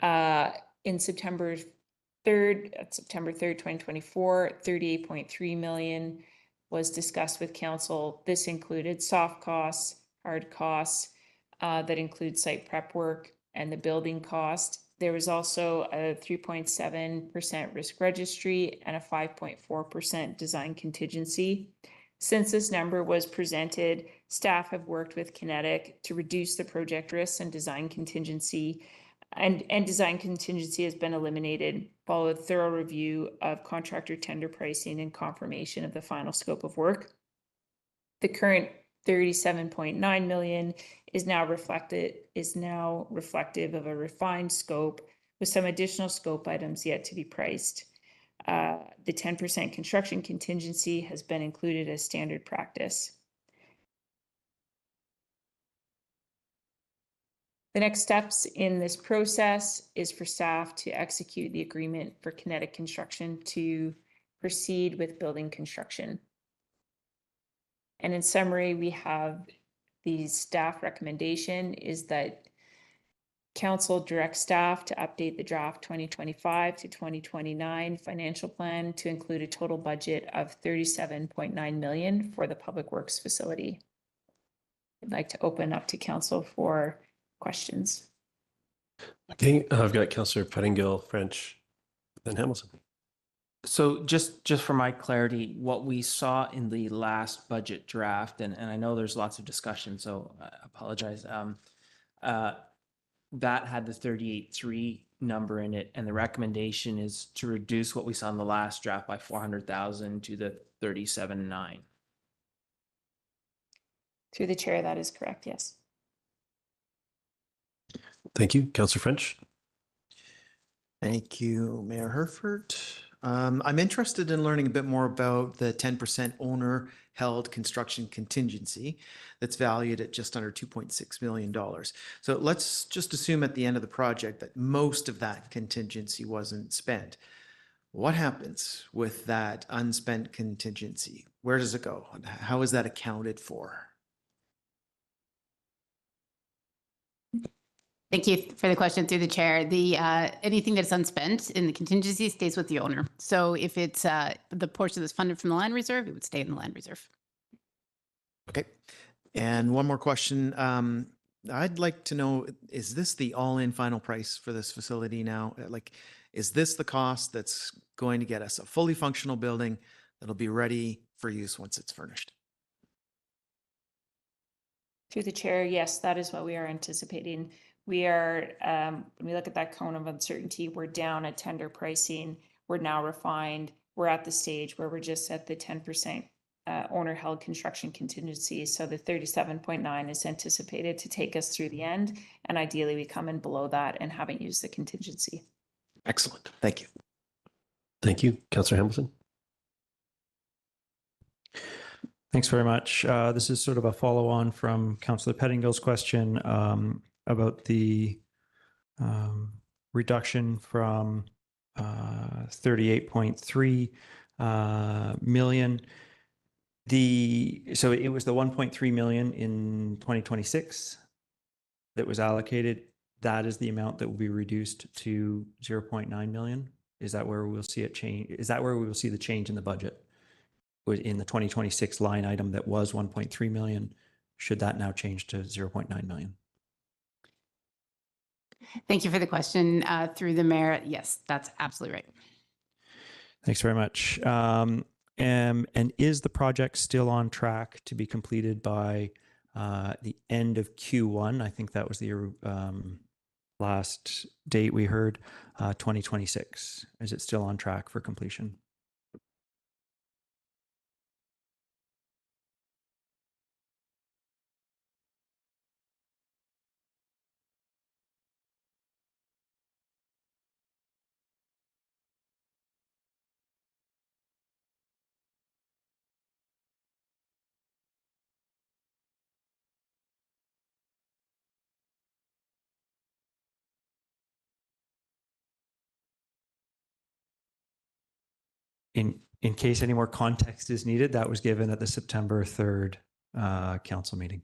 In September 3rd, 2024, 38.3 million was discussed with council. This included soft costs, hard costs, that include site prep work and the building cost. There was also a 3.7% risk registry and a 5.4% design contingency. Since this number was presented, staff have worked with Kinetic to reduce the project risks and design contingency, and design contingency has been eliminated following a thorough review of contractor tender pricing and confirmation of the final scope of work. The current 37.9 million is now reflective of a refined scope with some additional scope items yet to be priced. The 10% construction contingency has been included as standard practice. The next steps in this process is for staff to execute the agreement for Kinetic Construction to proceed with building construction. And in summary, we have the staff recommendation is that council directs staff to update the draft 2025 to 2029 financial plan to include a total budget of 37.9 million for the public works facility. I'd like to open up to council for questions. Okay, I've got Councillor Pettingill, French, then Hamilton. So just for my clarity, what we saw in the last budget draft, and I know there's lots of discussion, so I apologize. That had the 38.3 number in it, and the recommendation is to reduce what we saw in the last draft by 400,000 to the 37.9. Through the chair, that is correct, yes. Thank you. Councillor French. Thank you, Mayor Hurford. I'm interested in learning a bit more about the 10% owner-held construction contingency that's valued at just under $2.6 million. So let's just assume at the end of the project that most of that contingency wasn't spent. What happens with that unspent contingency? Where does it go? How is that accounted for? Thank you for the question through the chair. The anything that's unspent in the contingency stays with the owner. So if it's the portion that's funded from the land reserve, it would stay in the land reserve. Okay. And one more question. I'd like to know, is this the all-in final price for this facility now? Like, Is this the cost that's going to get us a fully functional building that'll be ready for use once it's furnished? Through the chair, yes, that is what we are anticipating. We are, when we look at that cone of uncertainty, we're down at tender pricing. We're now refined. We're at the stage where we're just at the 10% owner held construction contingency. So the 37.9 is anticipated to take us through the end. And ideally we come in below that and haven't used the contingency. Excellent. Thank you. Thank you. Councillor Hamilton. Thanks very much. This is sort of a follow-on from Councillor Pettingill's question about the reduction from 38.3 million. So it was the 1.3 million in 2026 that was allocated. That is the amount that will be reduced to 0.9 million. Is that where we'll see it change? Is that where we will see the change in the budget? In the 2026 line item that was 1.3 million, should that now change to 0.9 million? Thank you for the question. Through the mayor, yes, that's absolutely right. Thanks very much. And is the project still on track to be completed by the end of Q1? I think that was the last date we heard, 2026. Is it still on track for completion? In case any more context is needed, that was given at the September 3rd council meeting.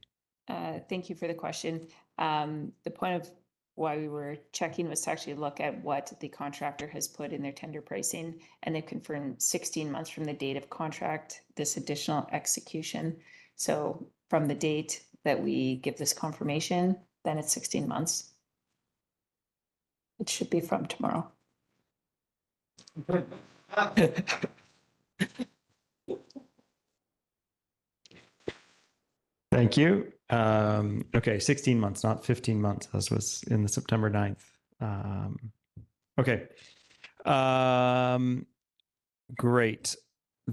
Thank you for the question. The point of why we were checking was to actually look at what the contractor has put in their tender pricing, and they've confirmed 16 months from the date of contract, this additional execution. So from the date that we give this confirmation, then it's 16 months. It should be from tomorrow. Thank you. Okay, 16 months, not 15 months, as was in the September 9th. Okay. Great.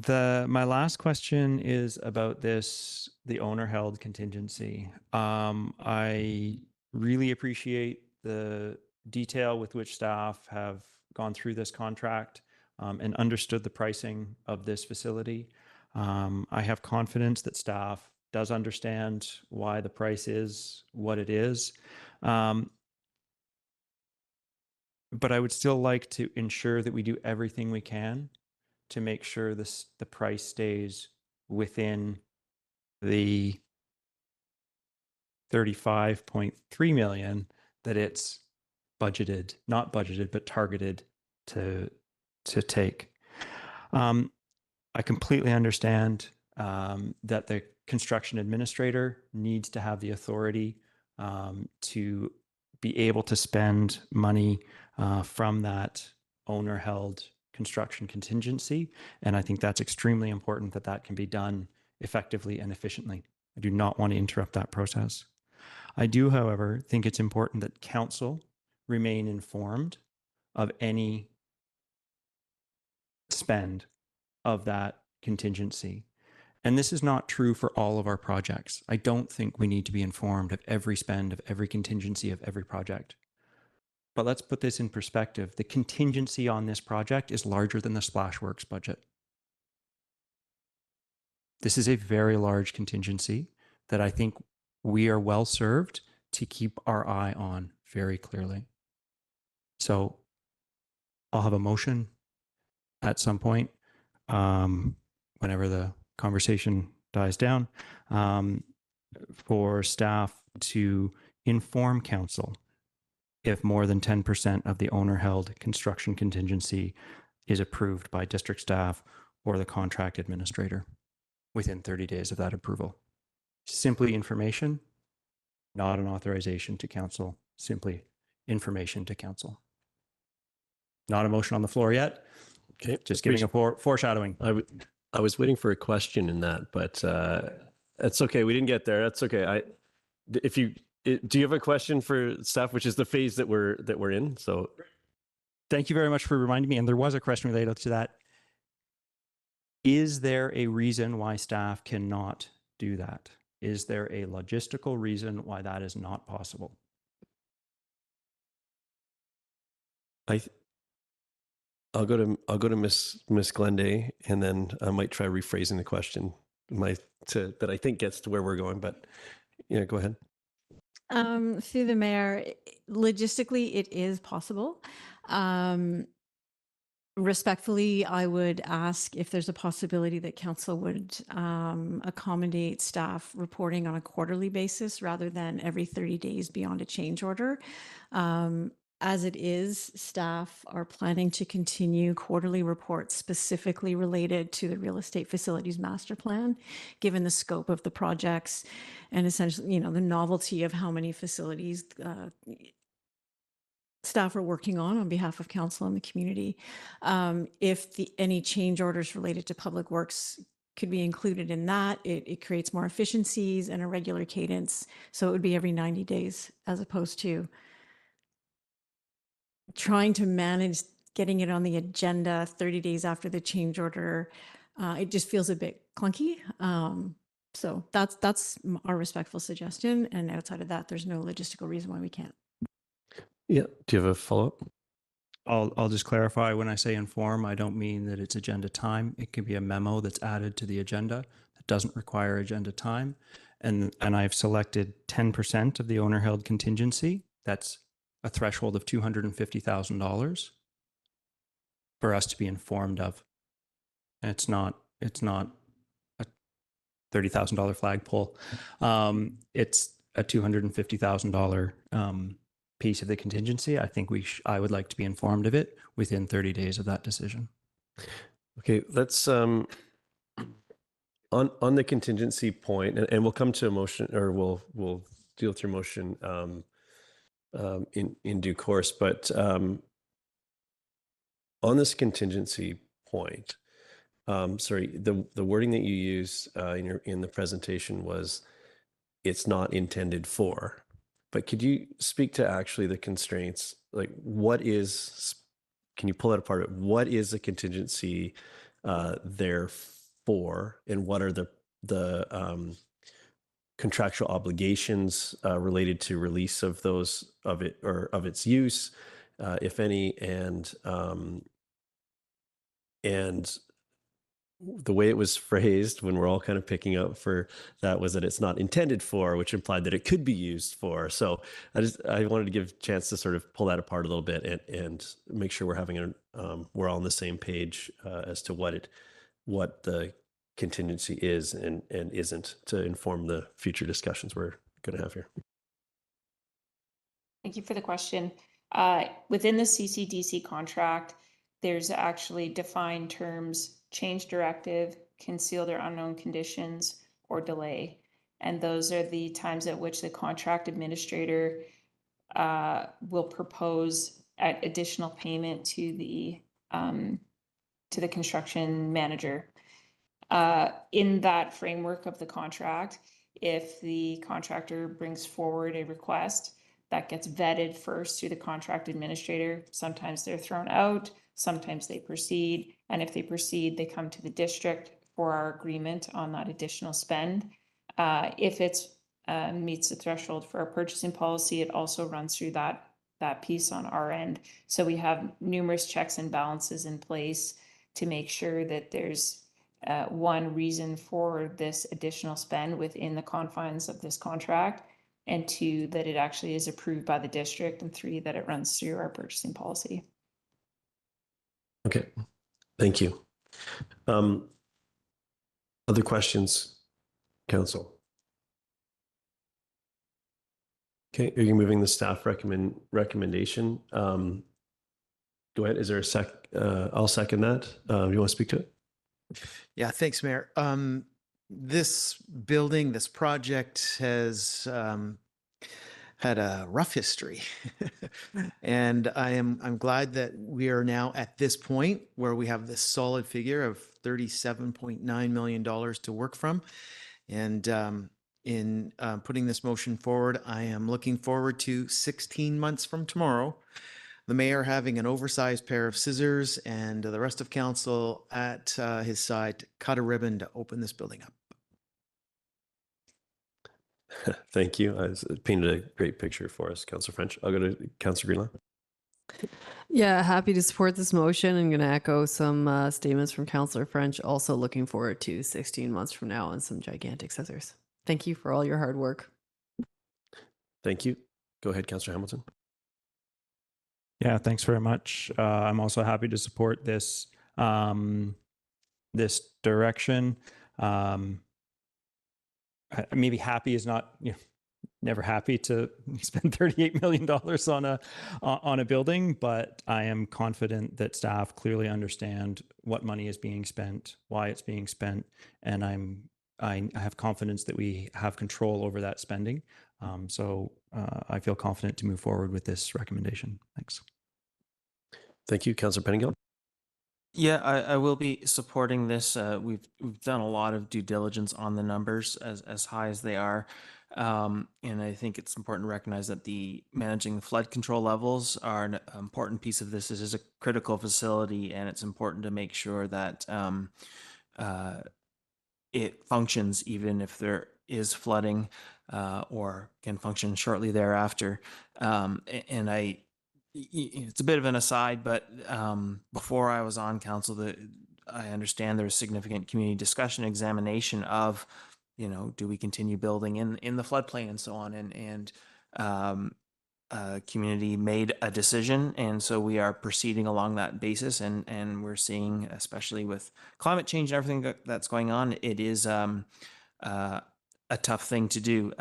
My last question is about the owner held contingency. I really appreciate the detail with which staff have gone through this contract and understood the pricing of this facility. I have confidence that staff does understand why the price is what it is. But I would still like to ensure that we do everything we can to make sure the price stays within the 35.3 million that it's budgeted, not budgeted, but targeted to take. I completely understand that the construction administrator needs to have the authority to be able to spend money from that owner held construction contingency. And I think that's extremely important that that can be done effectively and efficiently. I do not want to interrupt that process. I do, however, think it's important that council remain informed of any spend of that contingency. And this is not true for all of our projects. I don't think we need to be informed of every spend of every contingency of every project. But let's put this in perspective. The contingency on this project is larger than the Splashworks budget. This is a very large contingency that I think we are well served to keep our eye on very clearly. So I'll have a motion at some point, whenever the conversation dies down, for staff to inform council if more than 10% of the owner-held construction contingency is approved by district staff or the contract administrator within 30 days of that approval. Simply information, not an authorization to council, simply information to council. Not a motion on the floor yet. Okay. Just giving a foreshadowing. I was waiting for a question in that, but that's okay. We didn't get there. That's okay. Do you have a question for staff, which is the phase that we're in? So Thank you very much for reminding me. And there was a question related to that. Is there a reason why staff cannot do that? Is there a logistical reason why that is not possible? I'll go to Miss Glenday, and then I might try rephrasing the question that I think gets to where we're going. But yeah, go ahead. Through the mayor, logistically, it is possible. Respectfully, I would ask if there's a possibility that council would accommodate staff reporting on a quarterly basis rather than every 30 days beyond a change order. As it is, staff are planning to continue quarterly reports specifically related to the real estate facilities master plan, given the scope of the projects and essentially, the novelty of how many facilities staff are working on behalf of council and the community. If any change orders related to public works could be included in that, it creates more efficiencies and a regular cadence. So it would be every 90 days as opposed to trying to manage getting it on the agenda 30 days after the change order. It just feels a bit clunky. So that's our respectful suggestion. And outside of that, there's no logistical reason why we can't. Yeah. Do you have a follow-up? I'll just clarify, when I say inform, I don't mean that it's agenda time. It can be a memo that's added to the agenda that doesn't require agenda time. And I've selected 10% of the owner-held contingency. That's a threshold of $250,000 for us to be informed of. And it's not a $30,000 flagpole. It's a $250,000 piece of the contingency. I think I would like to be informed of it within 30 days of that decision. Okay, let's on the contingency point, and we'll come to a motion, or we'll deal with your motion in due course. But on this contingency point, sorry, the wording that you use in the presentation was, it's not intended for. But could you speak to actually the constraints? Like, can you pull that apart? What is a contingency there for, and what are the contractual obligations related to release of it or of its use, if any, and the way it was phrased when we're all kind of picking up for that was that it's not intended for, which implied that it could be used for. So I wanted to give a chance to sort of pull that apart a little bit and make sure we're all on the same page as to what the contingency is and isn't, to inform the future discussions we're going to have here. Thank you for the question. Within the CCDC contract, there's actually defined terms: change directive, concealed or unknown conditions, or delay. And those are the times at which the contract administrator will propose additional payment to the construction manager. In that framework of the contract, if the contractor brings forward a request, that gets vetted first through the contract administrator. Sometimes they're thrown out, sometimes they proceed. And if they proceed, they come to the district for our agreement on that additional spend. If it's meets the threshold for our purchasing policy, it also runs through that piece on our end. So we have numerous checks and balances in place to make sure that there's one, reason for this additional spend within the confines of this contract, and two, that it actually is approved by the district, and three, that it runs through our purchasing policy. Okay, thank you. Other questions, council? Okay, are you moving the staff recommendation? Go ahead. Is there a I'll second that. You want to speak to it? Yeah, thanks, Mayor. This building, this project has had a rough history. And I'm glad that we are now at this point where we have this solid figure of $37.9 million to work from. And in putting this motion forward, I am looking forward to 16 months from tomorrow, the mayor having an oversized pair of scissors and the rest of council at his side to cut a ribbon to open this building up. Thank you. Painted a great picture for us, Councillor French. I'll go to Councillor Greenlaw. Yeah, happy to support this motion. I'm going to echo some statements from Councillor French. Also looking forward to 16 months from now and some gigantic scissors. Thank you for all your hard work. Thank you. Go ahead, Councillor Hamilton. Yeah, thanks very much. I'm also happy to support this this direction. Maybe happy is not, never happy to spend $38 million on a building, but I am confident that staff clearly understand what money is being spent, why it's being spent, and I have confidence that we have control over that spending. So I feel confident to move forward with this recommendation. Thanks. Thank you, Councillor Penningill. Yeah, I will be supporting this. We've done a lot of due diligence on the numbers as high as they are. And I think it's important to recognize that the managing the flood control levels are an important piece of this. This is a critical facility, and it's important to make sure that it functions even if there is flooding or can function shortly thereafter. And it's a bit of an aside, but before I was on council, I understand there's significant community discussion, examination of, do we continue building in the floodplain and so on, and community made a decision, and so we are proceeding along that basis, and we're seeing, especially with climate change and everything that's going on, it is a tough thing to do.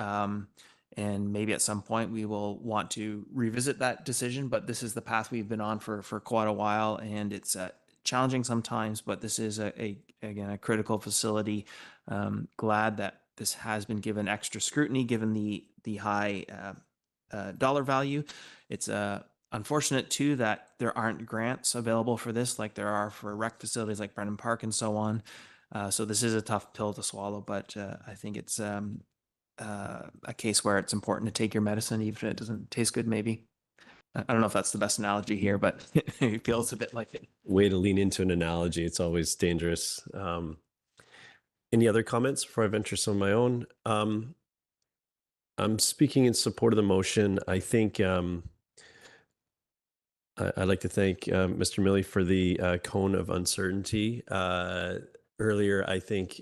And maybe at some point we will want to revisit that decision, but this is the path we've been on for quite a while, and it's challenging sometimes, but this is again a critical facility. Glad that this has been given extra scrutiny given the high dollar value. It's unfortunate too that there aren't grants available for this like there are for rec facilities like Brennan Park and so on. So this is a tough pill to swallow, but I think it's a case where it's important to take your medicine even if it doesn't taste good. Maybe I don't know if that's the best analogy here, but it feels a bit like it. Way to lean into an analogy. It's always dangerous. Any other comments before I venture some of my own? I'm speaking in support of the motion. I think I'd like to thank Mr. Milley for the cone of uncertainty earlier. I think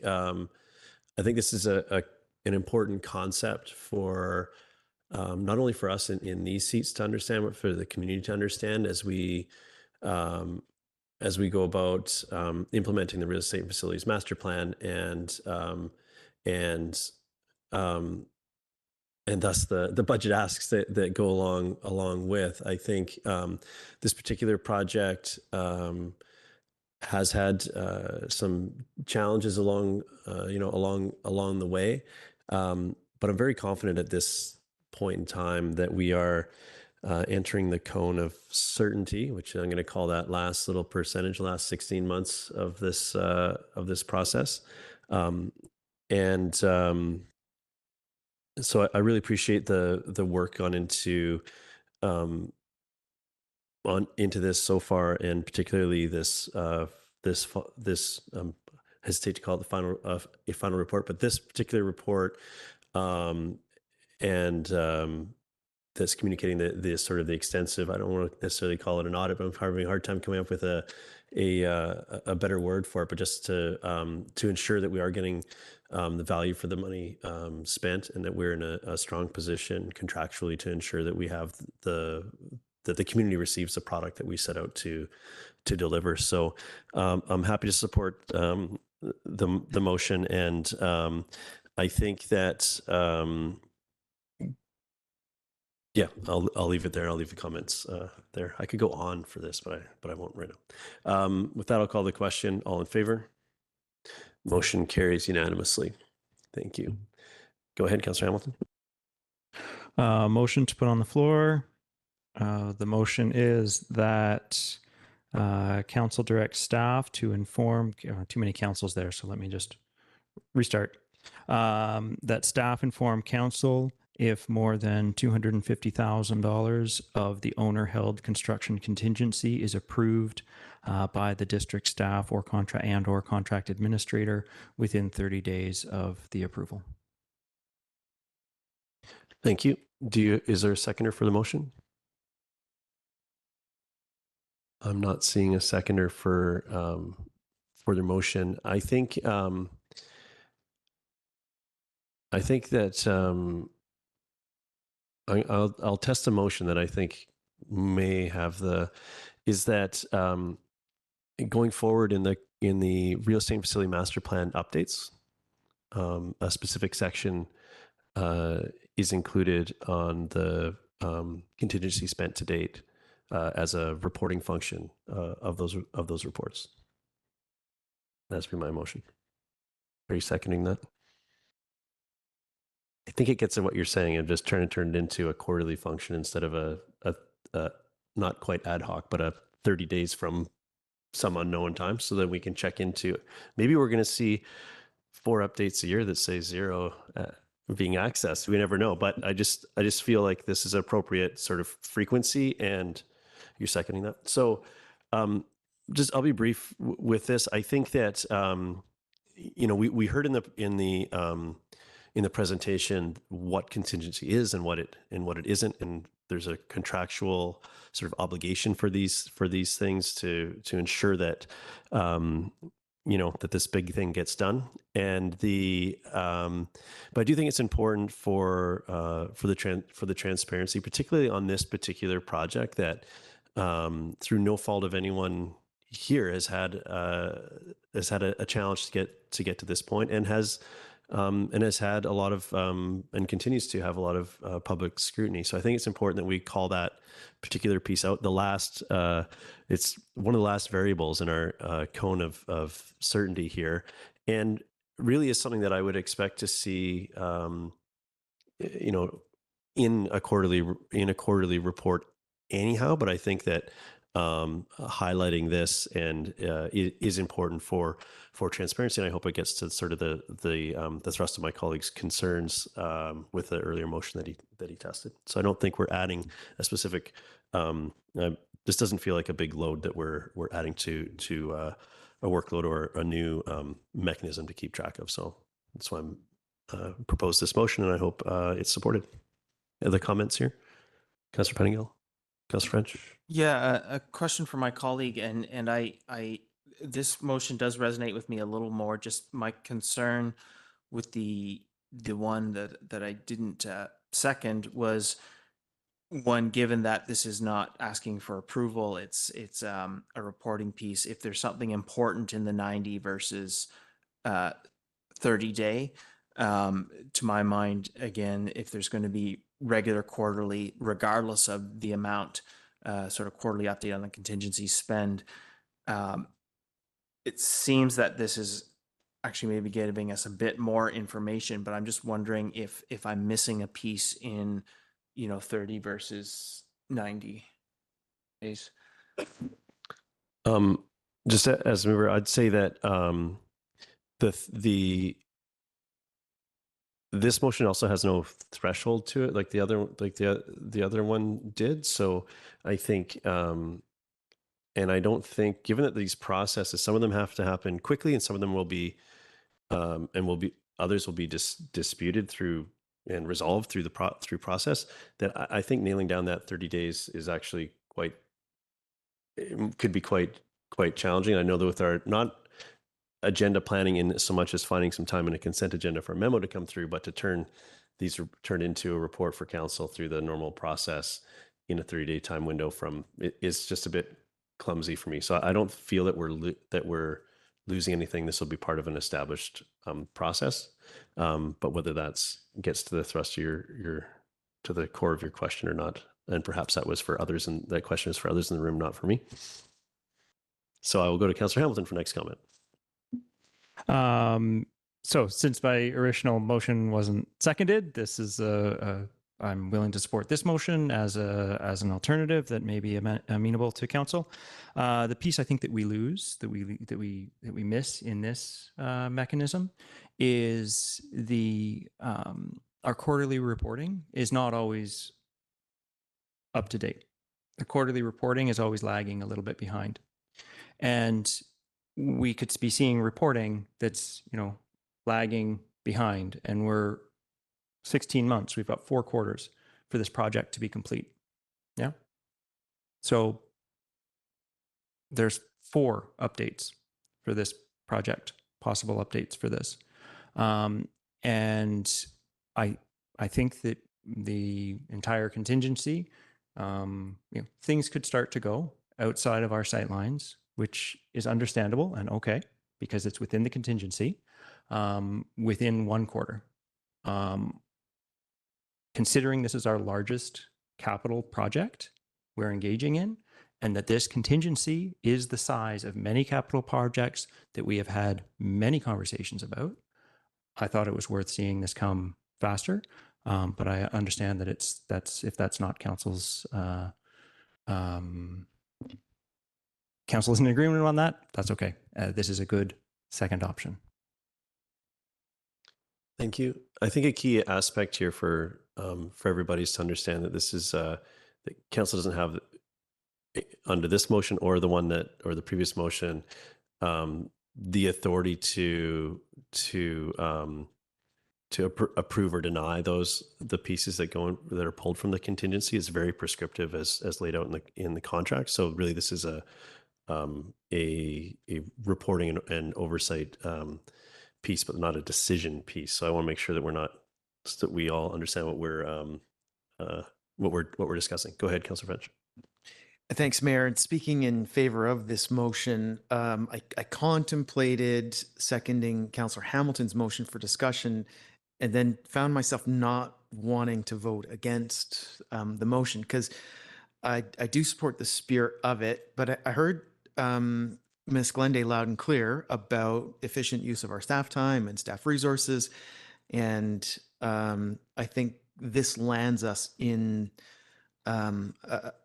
this is an important concept for not only for us in these seats to understand, but for the community to understand as we go about implementing the real estate and facilities master plan and thus the budget asks that go along with. I think this particular project has had some challenges along the way, but I'm very confident at this point in time that we are entering the cone of certainty, which I'm going to call that last little percentage, last 16 months of this process, so I really appreciate the work gone into this so far, and particularly this hesitate to call it a final report, but this particular report that's communicating the sort of the extensive, I don't want to necessarily call it an audit, but I'm having a hard time coming up with a better word for it, but just to ensure that we are getting the value for the money spent, and that we're in a strong position contractually to ensure that we have that the community receives the product that we set out to deliver. So I'm happy to support the motion, and I think that I'll leave it there. I'll leave the comments there. I could go on for this, but I won't right now. With that, I'll call the question. All in favor? Motion carries unanimously. Thank you. Go ahead, Councillor Hamilton. Motion to put on the floor. The motion is that council directs staff to inform, too many councils there, so let me just restart. That staff inform council if more than $250,000 of the owner-held construction contingency is approved by the district staff or contract administrator within 30 days of the approval. Thank you. Is there a seconder for the motion? I'm not seeing a seconder for the motion. I think that I'll test a motion that I think may have is that going forward in the real estate and facility master plan updates, a specific section is included on the contingency spent to date as a reporting function of those reports. That's been my motion. Are you seconding that? I think it gets at what you're saying and just trying to turn it into a quarterly function instead of a not quite ad hoc, but a 30 days from some unknown time, so that we can check into. Maybe we're going to see 4 updates a year that say 0 being accessed. We never know, but I just feel like this is appropriate sort of frequency, and you're seconding that. So I'll be brief with this. I think that we heard in the presentation what contingency is and what it isn't, and there's a contractual sort of obligation for these things to ensure that that this big thing gets done. And but I do think it's important for the transparency, particularly on this particular project, that through no fault of anyone here has had a challenge to get to this point, and has had a lot of and continues to have a lot of public scrutiny. So I think it's important that we call that particular piece out. It's one of the last variables in our cone of certainty here, and really is something that I would expect to see, in a quarterly report anyhow. But I think that highlighting this and is important for transparency, and I hope it gets to sort of the thrust of my colleague's concerns with the earlier motion that he tested. So I don't think we're adding a specific. This doesn't feel like a big load that we're adding to a workload or a new mechanism to keep track of. So that's why I'm proposed this motion, and I hope it's supported. Other comments here, Councillor Pettingill, Councillor French. Yeah, a question for my colleague, and I this motion does resonate with me a little more. Just my concern with the one that I didn't second was one, given that this is not asking for approval, it's a reporting piece. If there's something important in the 90 versus 30 day, to my mind, again, if there's going to be regular quarterly, regardless of the amount, sort of quarterly update on the contingency spend, it seems that this is actually maybe giving us a bit more information, but I'm just wondering if I'm missing a piece in 30 versus 90 days. Just as a member, I'd say that this motion also has no threshold to it, like the other one did. So I think, and I don't think, given that these processes, some of them have to happen quickly, and some of them will be, others will be disputed through and resolved through through process, that I think nailing down that 30 days is actually could be quite challenging. I know that with our not agenda planning in so much as finding some time in a consent agenda for a memo to come through, but to turn into a report for council through the normal process in a 30-day time window is just a bit clumsy for me. So I don't feel that we're losing anything. This will be part of an established process. But whether gets to the thrust of to the core of your question or not, and perhaps that was for others, and that question is for others in the room, not for me. So I will go to Councillor Hamilton for next comment. So since my original motion wasn't seconded, this is a I'm willing to support this motion as an alternative that may be amenable to council. The piece I think that we lose, that we miss in this mechanism, is our quarterly reporting is not always up to date. The quarterly reporting is always lagging a little bit behind, and we could be seeing reporting that's lagging behind, and we're 16 months. We've got 4 quarters for this project to be complete. Yeah. So there's 4 updates for this project, possible updates for this. And I think that the entire contingency, things could start to go outside of our sight lines, which is understandable and okay, because it's within the contingency, within 1 quarter. Considering this is our largest capital project we're engaging in, and that this contingency is the size of many capital projects that we have had many conversations about, I thought it was worth seeing this come faster. But I understand that if that's not council's, council is in agreement on that, that's okay. This is a good second option. Thank you. I think a key aspect here for everybody is to understand that this is that council doesn't have, under this motion or the previous motion, the authority to approve or deny the pieces that are pulled from the contingency. Is very prescriptive as laid out in the contract. So really, this is a reporting and oversight piece, but not a decision piece. So I want to make sure that we all understand what we're discussing. Go ahead, Councillor French. Thanks, Mayor. And speaking in favor of this motion, I contemplated seconding Councillor Hamilton's motion for discussion, and then found myself not wanting to vote against the motion, because I do support the spirit of it. But I heard Ms. Glende loud and clear about efficient use of our staff time and staff resources. And I think this lands us in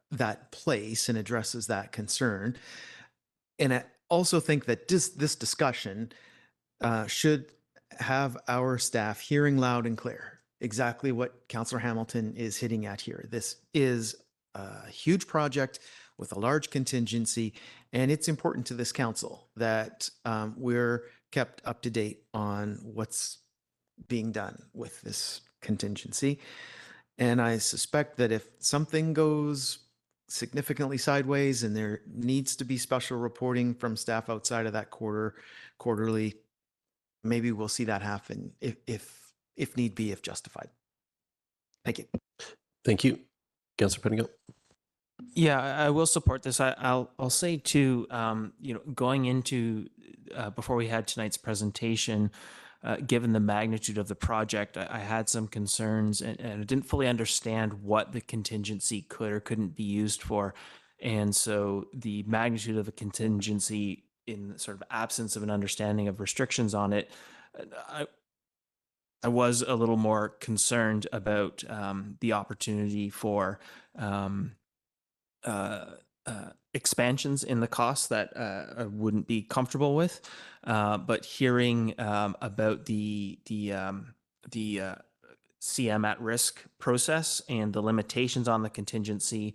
that place and addresses that concern. And I also think that this discussion should have our staff hearing loud and clear exactly what Councillor Hamilton is hitting at here. This is a huge project with a large contingency, and it's important to this council that we're kept up to date on what's being done with this contingency. And I suspect that if something goes significantly sideways and there needs to be special reporting from staff outside of that quarterly, maybe we'll see that happen if need be, if justified. Thank you. Thank you. Councillor Pettingill. Yeah, I will support this. I'll say too, going into before we had tonight's presentation, given the magnitude of the project, I had some concerns and I didn't fully understand what the contingency could or couldn't be used for. And so the magnitude of the contingency, in sort of absence of an understanding of restrictions on it, I was a little more concerned about the opportunity for expansions in the costs that I wouldn't be comfortable with. But hearing about the CM at risk process and the limitations on the contingency,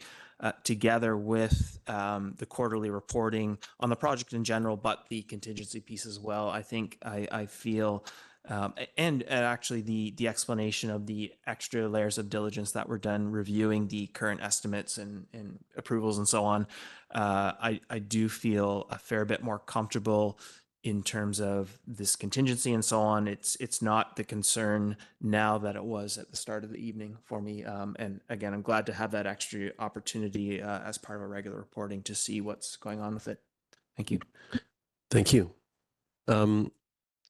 together with the quarterly reporting on the project in general, but the contingency piece as well, I think I feel, and actually the explanation of the extra layers of diligence that were done reviewing the current estimates and approvals and so on, I do feel a fair bit more comfortable in terms of this contingency and so on. It's not the concern now that it was at the start of the evening for me. And again, I'm glad to have that extra opportunity as part of our regular reporting to see what's going on with it. Thank you. Thank you.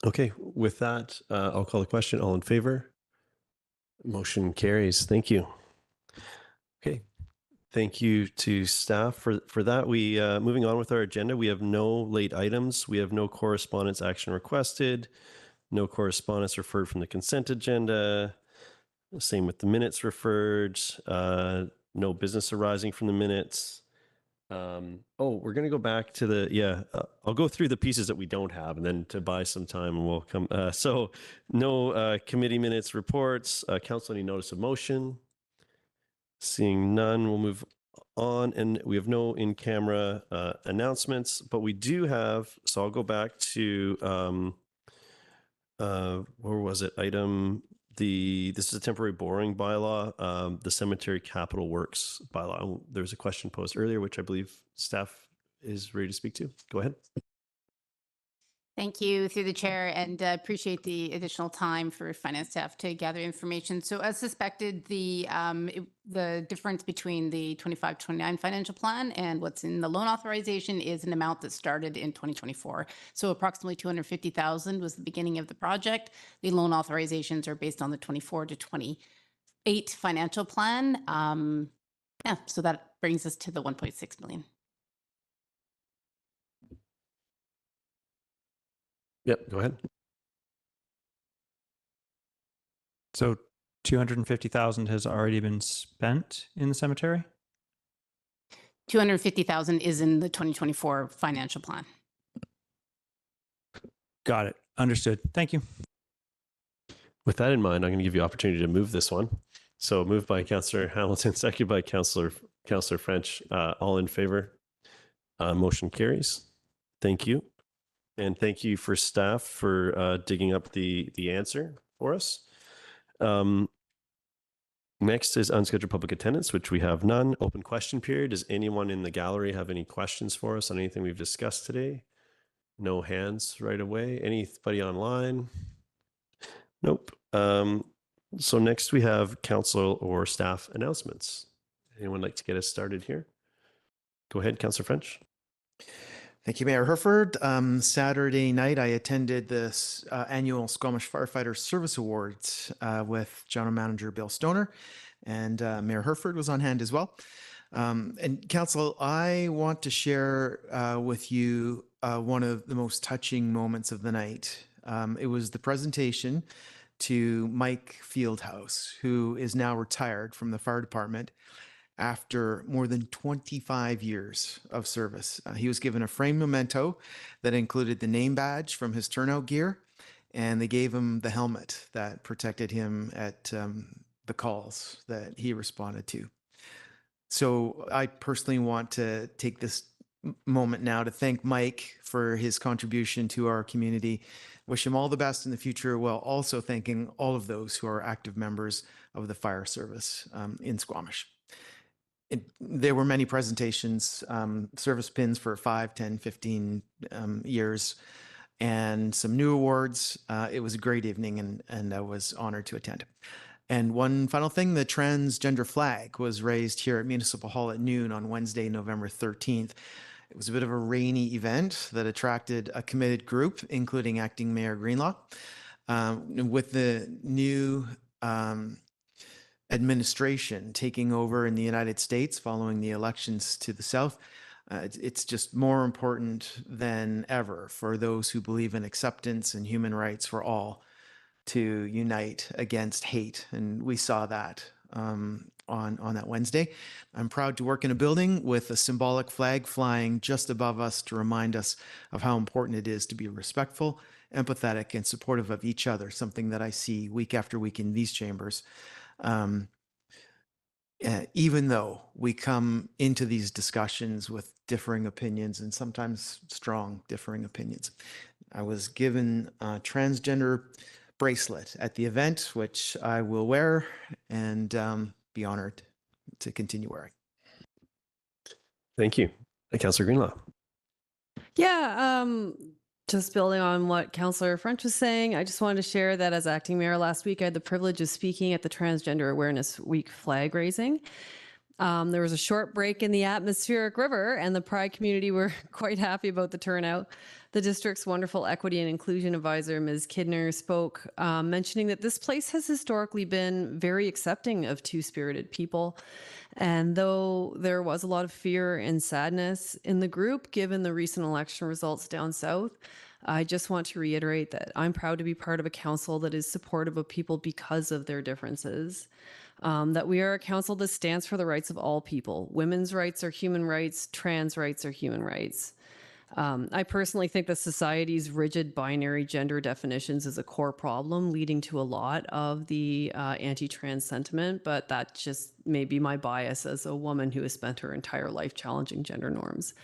Okay, with that, I'll call the question. All in favor? Motion carries. Thank you. Okay. Thank you to staff for that. We moving on with our agenda. We have no late items. We have no correspondence action requested. No correspondence referred from the consent agenda. Same with the minutes referred. No business arising from the minutes. We're going to go back to I'll go through the pieces that we don't have and then to buy some time and we'll come. So no committee minutes reports, council any notice of motion. Seeing none, we'll move on, and we have no in-camera announcements, but we do have, so I'll go back to, where was it? This is a temporary boring bylaw, the cemetery capital works bylaw. There was a question posed earlier, which I believe staff is ready to speak to. Go ahead. Thank you through the chair, and appreciate the additional time for finance staff to gather information. So as suspected, the difference between the 25-29 financial plan and what's in the loan authorization is an amount that started in 2024. So approximately 250,000 was the beginning of the project. The loan authorizations are based on the 24 to 28 financial plan. So that brings us to the 1.6 million. Yep, go ahead. So 250,000 has already been spent in the cemetery? 250,000 is in the 2024 financial plan. Got it. Understood. Thank you. With that in mind, I'm going to give you opportunity to move this one. So moved by Councillor Hamilton, seconded by Councillor French. All in favor? Motion carries. Thank you. And thank you for staff for digging up the answer for us. Next is unscheduled public attendance, which we have none. Open question period. Does anyone in the gallery have any questions for us on anything we've discussed today? No hands right away. Anybody online? Nope. So next we have council or staff announcements. Anyone like to get us started here? Go ahead, Councillor French. Thank you, Mayor Hurford. Saturday night, I attended this annual Squamish Firefighter Service Awards with General Manager Bill Stoner, and Mayor Hurford was on hand as well. And Council, I want to share with you one of the most touching moments of the night. It was the presentation to Mike Fieldhouse, who is now retired from the fire department after more than 25 years of service. He was given a framed memento that included the name badge from his turnout gear, and they gave him the helmet that protected him at the calls that he responded to. So I personally want to take this moment now to thank Mike for his contribution to our community. Wish him all the best in the future, while also thanking all of those who are active members of the fire service in Squamish. There were many presentations, service pins for 5, 10, 15 years, and some new awards. It was a great evening, and I was honored to attend. And one final thing, the transgender flag was raised here at Municipal Hall at noon on Wednesday, November 13th. It was a bit of a rainy event that attracted a committed group, including Acting Mayor Greenlaw. With the new administration taking over in the United States following the elections to the south, it's just more important than ever for those who believe in acceptance and human rights for all to unite against hate. And we saw that on that Wednesday. I'm proud to work in a building with a symbolic flag flying just above us to remind us of how important it is to be respectful, empathetic, and supportive of each other, something that I see week after week in these chambers. Even though we come into these discussions with differing opinions and sometimes strong differing opinions. I was given a transgender bracelet at the event, which I will wear and be honored to continue wearing. Thank you. Councillor Greenlaw. Yeah, just building on what Councillor French was saying, I just wanted to share that as acting mayor last week, I had the privilege of speaking at the Transgender Awareness Week flag raising. There was a short break in the atmospheric river, and the Pride community were quite happy about the turnout. The district's wonderful equity and inclusion advisor, Ms. Kidner, spoke, mentioning that this place has historically been very accepting of two-spirited people. And though there was a lot of fear and sadness in the group, given the recent election results down south, I just want to reiterate that I'm proud to be part of a council that is supportive of people because of their differences. That we are a council that stands for the rights of all people. Women's rights are human rights, trans rights are human rights. I personally think that society's rigid binary gender definitions is a core problem, leading to a lot of the anti-trans sentiment, but that just may be my bias as a woman who has spent her entire life challenging gender norms.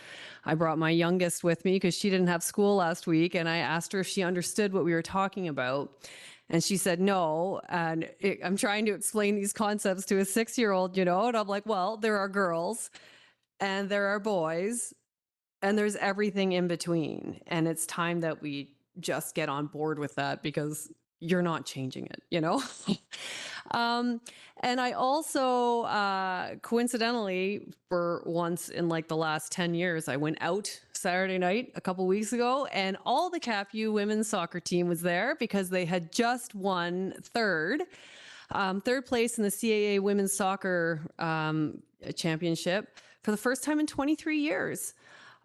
I brought my youngest with me because she didn't have school last week, and I asked her if she understood what we were talking about. And she said no. And I'm trying to explain these concepts to a 6-year-old, and I'm like, well, there are girls and there are boys and there's everything in between. And it's time that we just get on board with that because you're not changing it. And I also, coincidentally, for once in like the last 10 years, I went out Saturday night a couple weeks ago, and all the CAPU women's soccer team was there because they had just won third place in the CAA women's soccer championship for the first time in 23 years.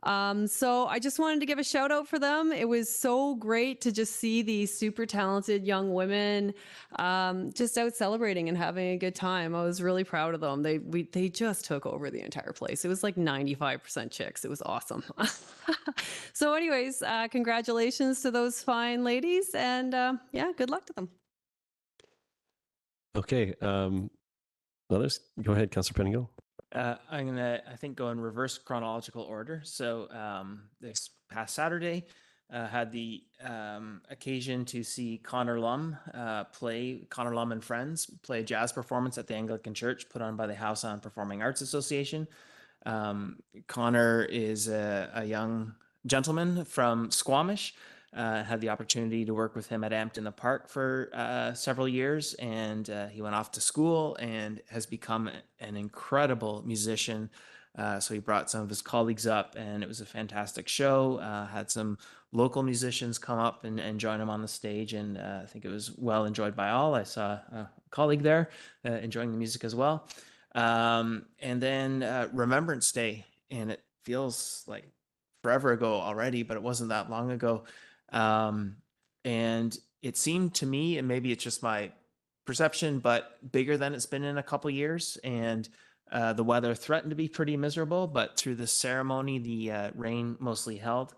So I just wanted to give a shout out for them. It was so great to just see these super talented young women just out celebrating and having a good time. I was really proud of them. They just took over the entire place. It was like 95% chicks. It was awesome. So anyways, congratulations to those fine ladies, and yeah, good luck to them. Okay. Others? Go ahead, Councillor Penigo. I'm gonna, I think, go in reverse chronological order. So this past Saturday, had the occasion to see Connor Lum Connor Lum and Friends play a jazz performance at the Anglican Church put on by the House on Performing Arts Association. Connor is a young gentleman from Squamish. Had the opportunity to work with him at Ampton the Park for several years, and he went off to school and has become an incredible musician. So he brought some of his colleagues up, and it was a fantastic show. Had some local musicians come up and join him on the stage, and I think it was well enjoyed by all. I saw a colleague there enjoying the music as well. And then Remembrance Day, and it feels like forever ago already, but it wasn't that long ago. And it seemed to me, and maybe it's just my perception, but bigger than it's been in a couple years. And the weather threatened to be pretty miserable, but through the ceremony, the rain mostly held.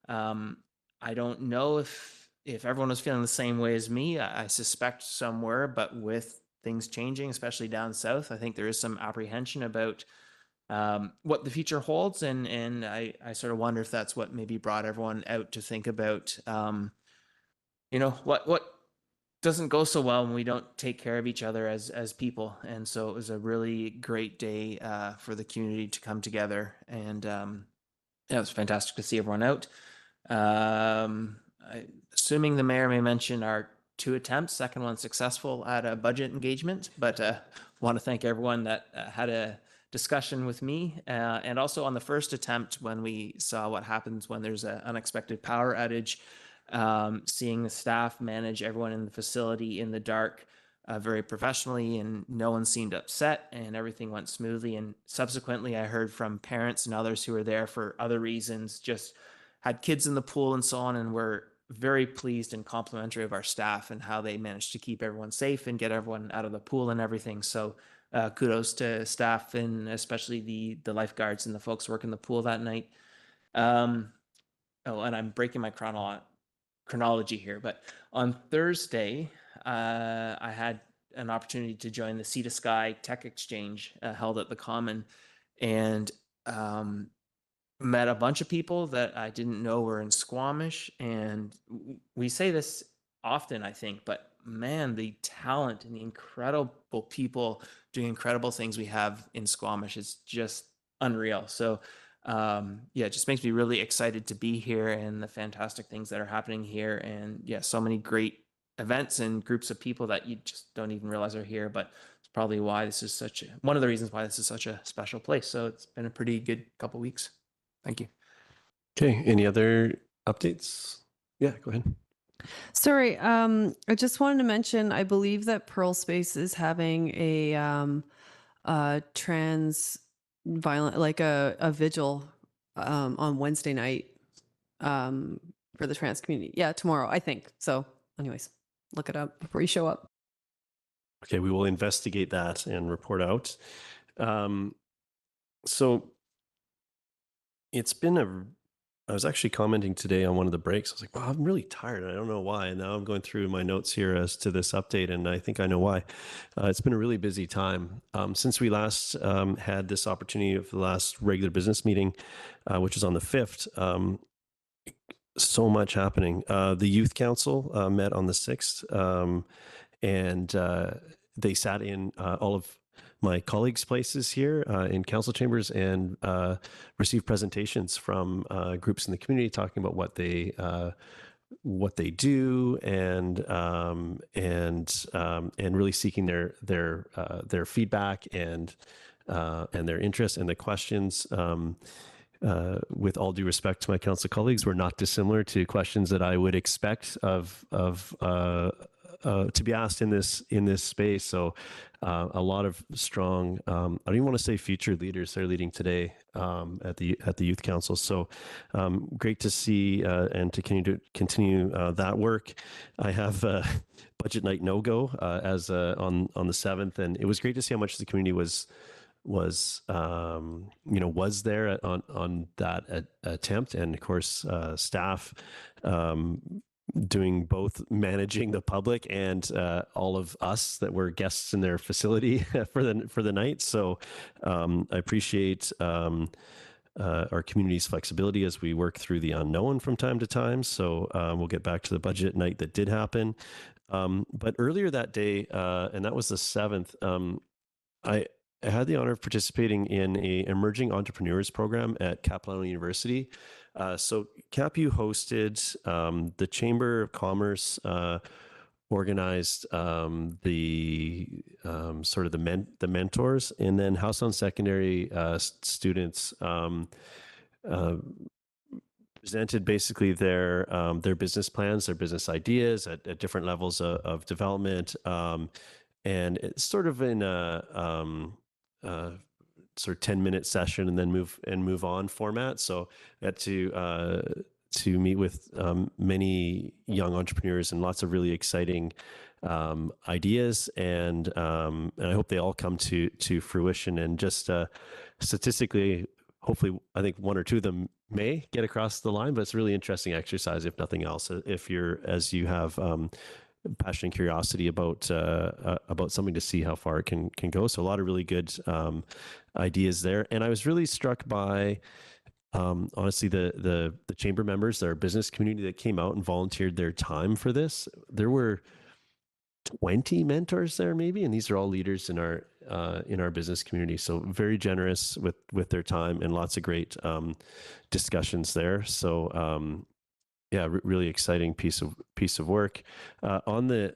I don't know if everyone was feeling the same way as me. I suspect some were, but with things changing, especially down south, I think there is some apprehension about what the future holds, and I sort of wonder if that's what maybe brought everyone out to think about what doesn't go so well when we don't take care of each other as people. And so it was a really great day for the community to come together, and yeah, it was fantastic to see everyone out. Assuming the mayor may mention our 2 attempts, second one successful at a budget engagement, but want to thank everyone that had a discussion with me, and also on the first attempt when we saw what happens when there's an unexpected power outage, seeing the staff manage everyone in the facility in the dark very professionally, and no one seemed upset, and everything went smoothly. And subsequently, I heard from parents and others who were there for other reasons, just had kids in the pool and so on, and were very pleased and complimentary of our staff and how they managed to keep everyone safe and get everyone out of the pool and everything. So kudos to staff, and especially the lifeguards and the folks working the pool that night. And I'm breaking my chronology here, but on Thursday, I had an opportunity to join the Sea to Sky Tech Exchange held at the Common, and met a bunch of people that I didn't know were in Squamish. And we say this often, I think, but man, the talent and the incredible people doing incredible things we have in Squamish is just unreal. So yeah, it just makes me really excited to be here and the fantastic things that are happening here. And yeah, so many great events and groups of people that you just don't even realize are here, but it's probably why this is one of the reasons why this is such a special place. So it's been a pretty good couple weeks. Thank you. Okay. Any other updates? Yeah, go ahead. Sorry, I just wanted to mention, I believe that Pearl Space is having a trans violent, like a vigil on Wednesday night. for the trans community. Yeah, tomorrow, I think. So anyways, look it up before you show up. Okay, we will investigate that and report out. So it's been I was actually commenting today on one of the breaks. I was like, wow, I'm really tired. I don't know why. And now I'm going through my notes here as to this update, and I think I know why. It's been a really busy time. Since we last had this opportunity for the last regular business meeting, which is on the 5th, so much happening. The Youth Council met on the 6th, and they sat in all of my colleagues' places here in council chambers and received presentations from groups in the community talking about what they do and really seeking their feedback and their interest and the questions. With all due respect to my council colleagues, were not dissimilar to questions that I would expect to be asked in this space. So a lot of strong, I don't even want to say featured leaders they're leading today at the Youth Council. So great to see and to continue that work. I have budget night no-go as on the 7th, and it was great to see how much the community was there on that attempt, and of course staff doing both managing the public and all of us that were guests in their facility for the night. So I appreciate our community's flexibility as we work through the unknown from time to time. So we'll get back to the budget night that did happen. But earlier that day, and that was the 7th, I had the honor of participating in a emerging entrepreneurs program at Capilano University. So CapU hosted, the Chamber of Commerce organized the sort of the mentors, and then Howe Sound Secondary students presented basically their business plans, their business ideas at different levels of development, and it's sort of in a sort of 10-minute session and then move on format. So I had to meet with many young entrepreneurs and lots of really exciting ideas, and I hope they all come to fruition. And just statistically, hopefully, I think one or two of them may get across the line, but it's a really interesting exercise, if nothing else, if as you have passion and curiosity about something, to see how far it can go. So a lot of really good ideas there. And I was really struck by honestly the chamber members, our business community that came out and volunteered their time for this. There were 20 mentors there maybe, and these are all leaders in our business community. So very generous with their time, and lots of great discussions there. So yeah, really exciting piece of work. On the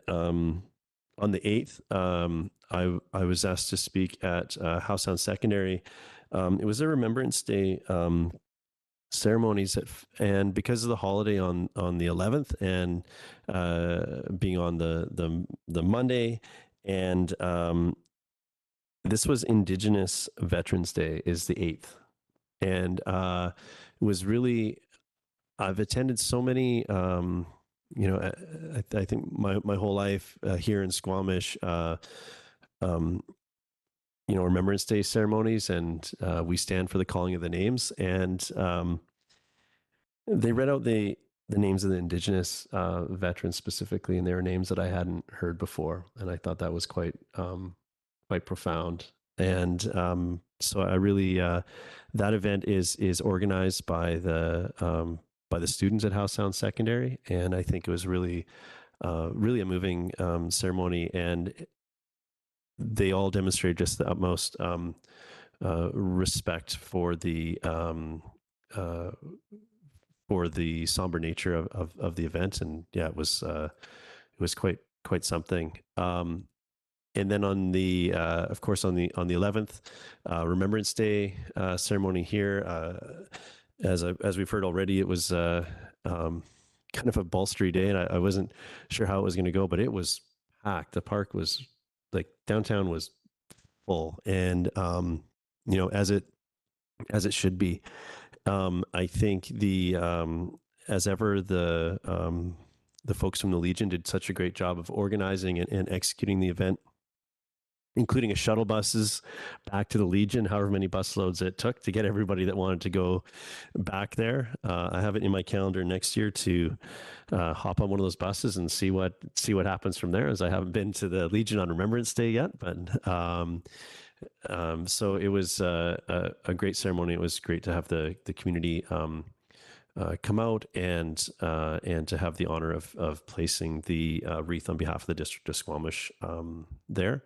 8th, I was asked to speak at Howe Sound Secondary. It was a Remembrance Day ceremonies and because of the holiday on the 11th and being on the Monday, and this was Indigenous Veterans Day is the 8th, and it was really, I've attended so many I think my whole life here in Squamish Remembrance Day ceremonies, and we stand for the calling of the names, and they read out the names of the Indigenous veterans specifically, and they were names that I hadn't heard before, and I thought that was quite profound. And so I really that event is organized by the students at Howe Sound Secondary, and I think it was really a moving ceremony, and they all demonstrated just the utmost respect for the somber nature of the event. And yeah, it was quite something. And then on the of course on the 11th, Remembrance Day ceremony here, as we've heard already, it was kind of a bolstery day, and I wasn't sure how it was going to go, but it was packed. The park was, like, downtown was full, and as it should be. I think as ever, the folks from the Legion did such a great job of organizing and executing the event, including a shuttle buses back to the Legion, however many bus loads it took to get everybody that wanted to go back there. I have it in my calendar next year to hop on one of those buses and see what happens from there, as I haven't been to the Legion on Remembrance Day yet. But so it was a great ceremony. It was great to have the community come out and to have the honor of placing the wreath on behalf of the District of Squamish there.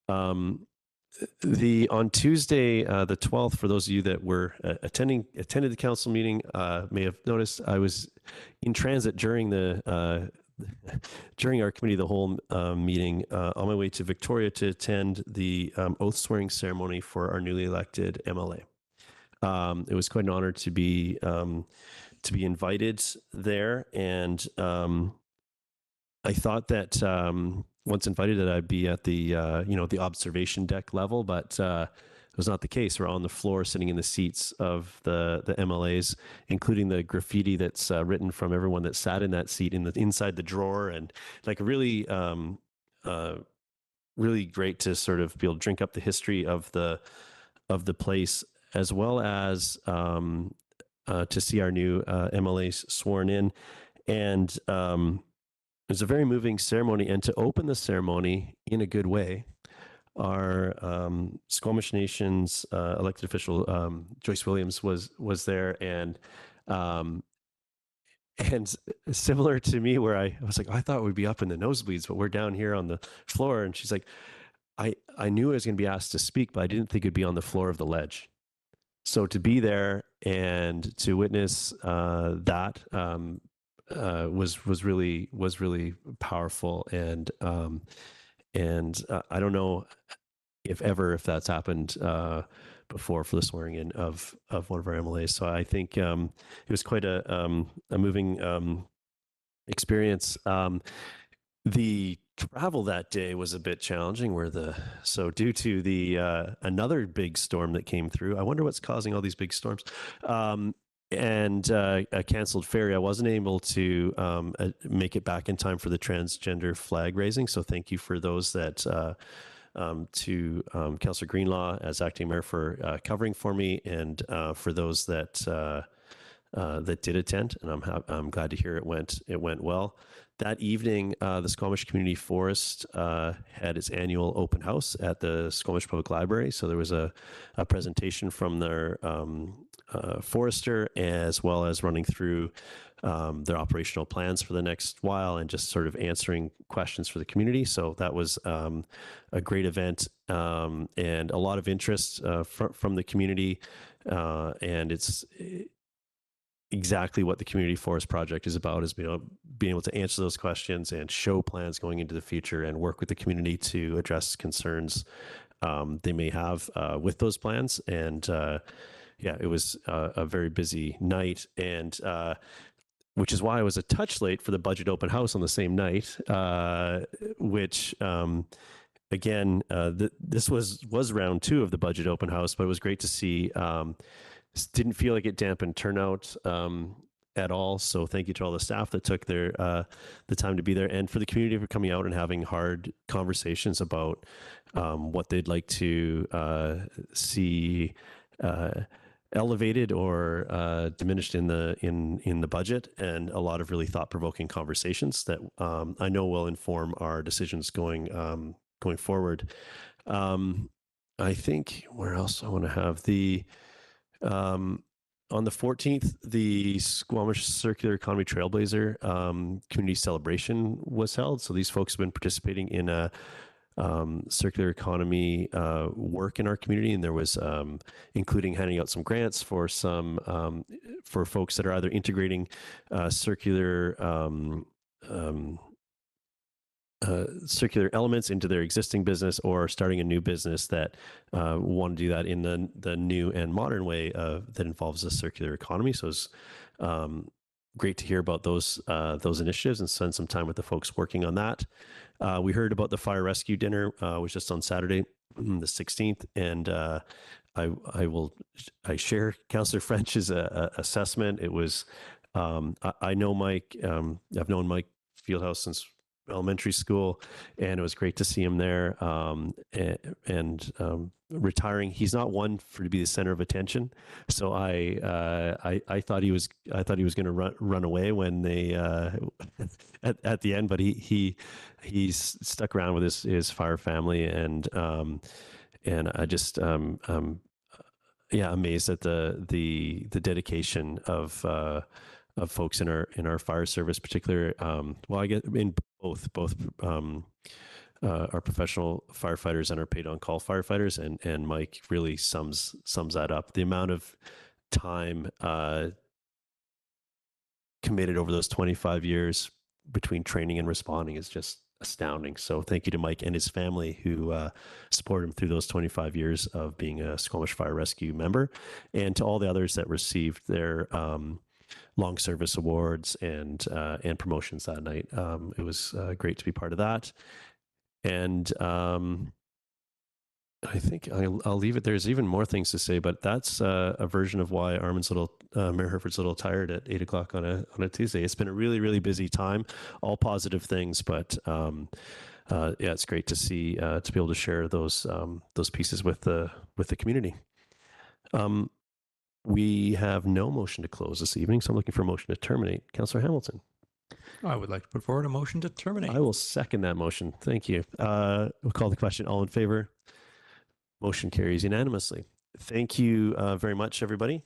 On Tuesday, the 12th, for those of you that were attended the council meeting, may have noticed I was in transit during our committee of the whole meeting on my way to Victoria to attend the oath swearing ceremony for our newly elected MLA. It was quite an honor to be invited there, and I thought that once invited that I'd be at the the observation deck level, but it was not the case. We're on the floor, sitting in the seats of the MLAs, including the graffiti that's written from everyone that sat in that seat inside the drawer, and like really really great to sort of be able to drink up the history of the place, as well as to see our new MLAs sworn in. And it was a very moving ceremony. And to open the ceremony in a good way, our Squamish Nation's elected official, Joyce Williams, was there. And similar to me, where I was like, I thought we'd be up in the nosebleeds, but we're down here on the floor. And she's like, I knew I was going to be asked to speak, but I didn't think it'd be on the floor of the ledge. So to be there and to witness that was really powerful, and I don't know if that's happened before for the swearing in of one of our MLAs. So I think it was quite a moving experience. The travel that day was a bit challenging, due to the another big storm that came through. I wonder what's causing all these big storms. And a canceled ferry. I wasn't able to make it back in time for the transgender flag raising. So thank you for those that to Councillor Greenlaw as acting mayor for covering for me, and for those that did attend. And I'm glad to hear it went well. That evening, the Squamish Community Forest had its annual open house at the Squamish Public Library. So there was a presentation from their forester, as well as running through their operational plans for the next while, and just sort of answering questions for the community. So that was a great event, and a lot of interest from the community. And it's exactly what the Community Forest Project is about, is being able to answer those questions and show plans going into the future, and work with the community to address concerns they may have with those plans. And yeah, it was a very busy night, and which is why I was a touch late for the budget open house on the same night, which again, this was round 2 of the budget open house, but it was great to see. Didn't feel like it dampened turnout at all. So thank you to all the staff that took the time to be there, and for the community for coming out and having hard conversations about what they'd like to see elevated or diminished in the budget, and a lot of really thought-provoking conversations that I know will inform our decisions going forward. I think where else I want to have on the 14th, the Squamish Circular Economy Trailblazer community celebration was held. So these folks have been participating in a circular economy work in our community, and there was including handing out some grants for for folks that are either integrating circular elements into their existing business, or starting a new business that want to do that in the new and modern way that involves the circular economy. So it's great to hear about those initiatives and spend some time with the folks working on that. We heard about the fire rescue dinner, which was just on Saturday, the 16th, and I share Councillor French's assessment. It was I know Mike. I've known Mike Fieldhouse since elementary school, and it was great to see him there. And retiring, he's not one for to be the center of attention. So I thought he was going to run away when they at the end, but he's stuck around with his fire family, and I just amazed at the dedication of folks in our fire service, particularly. Well, I get in both our professional firefighters and our paid on call firefighters, and Mike really sums that up. The amount of time committed over those 25 years between training and responding is just astounding. So thank you to Mike and his family who supported him through those 25 years of being a Squamish Fire Rescue member, and to all the others that received their long service awards and promotions that night. It was great to be part of that. And I think I'll leave it. There's even more things to say, but that's a version of why Mayor Hurford's a little tired at 8 o'clock on a Tuesday. It's been a really, really busy time, all positive things, but it's great to see, to be able to share those pieces with the community. We have no motion to close this evening, so I'm looking for a motion to terminate. Councillor Hamilton. I would like to put forward a motion to terminate. I will second that motion. Thank you. We'll call the question. All in favor? Motion carries unanimously. Thank you very much, everybody.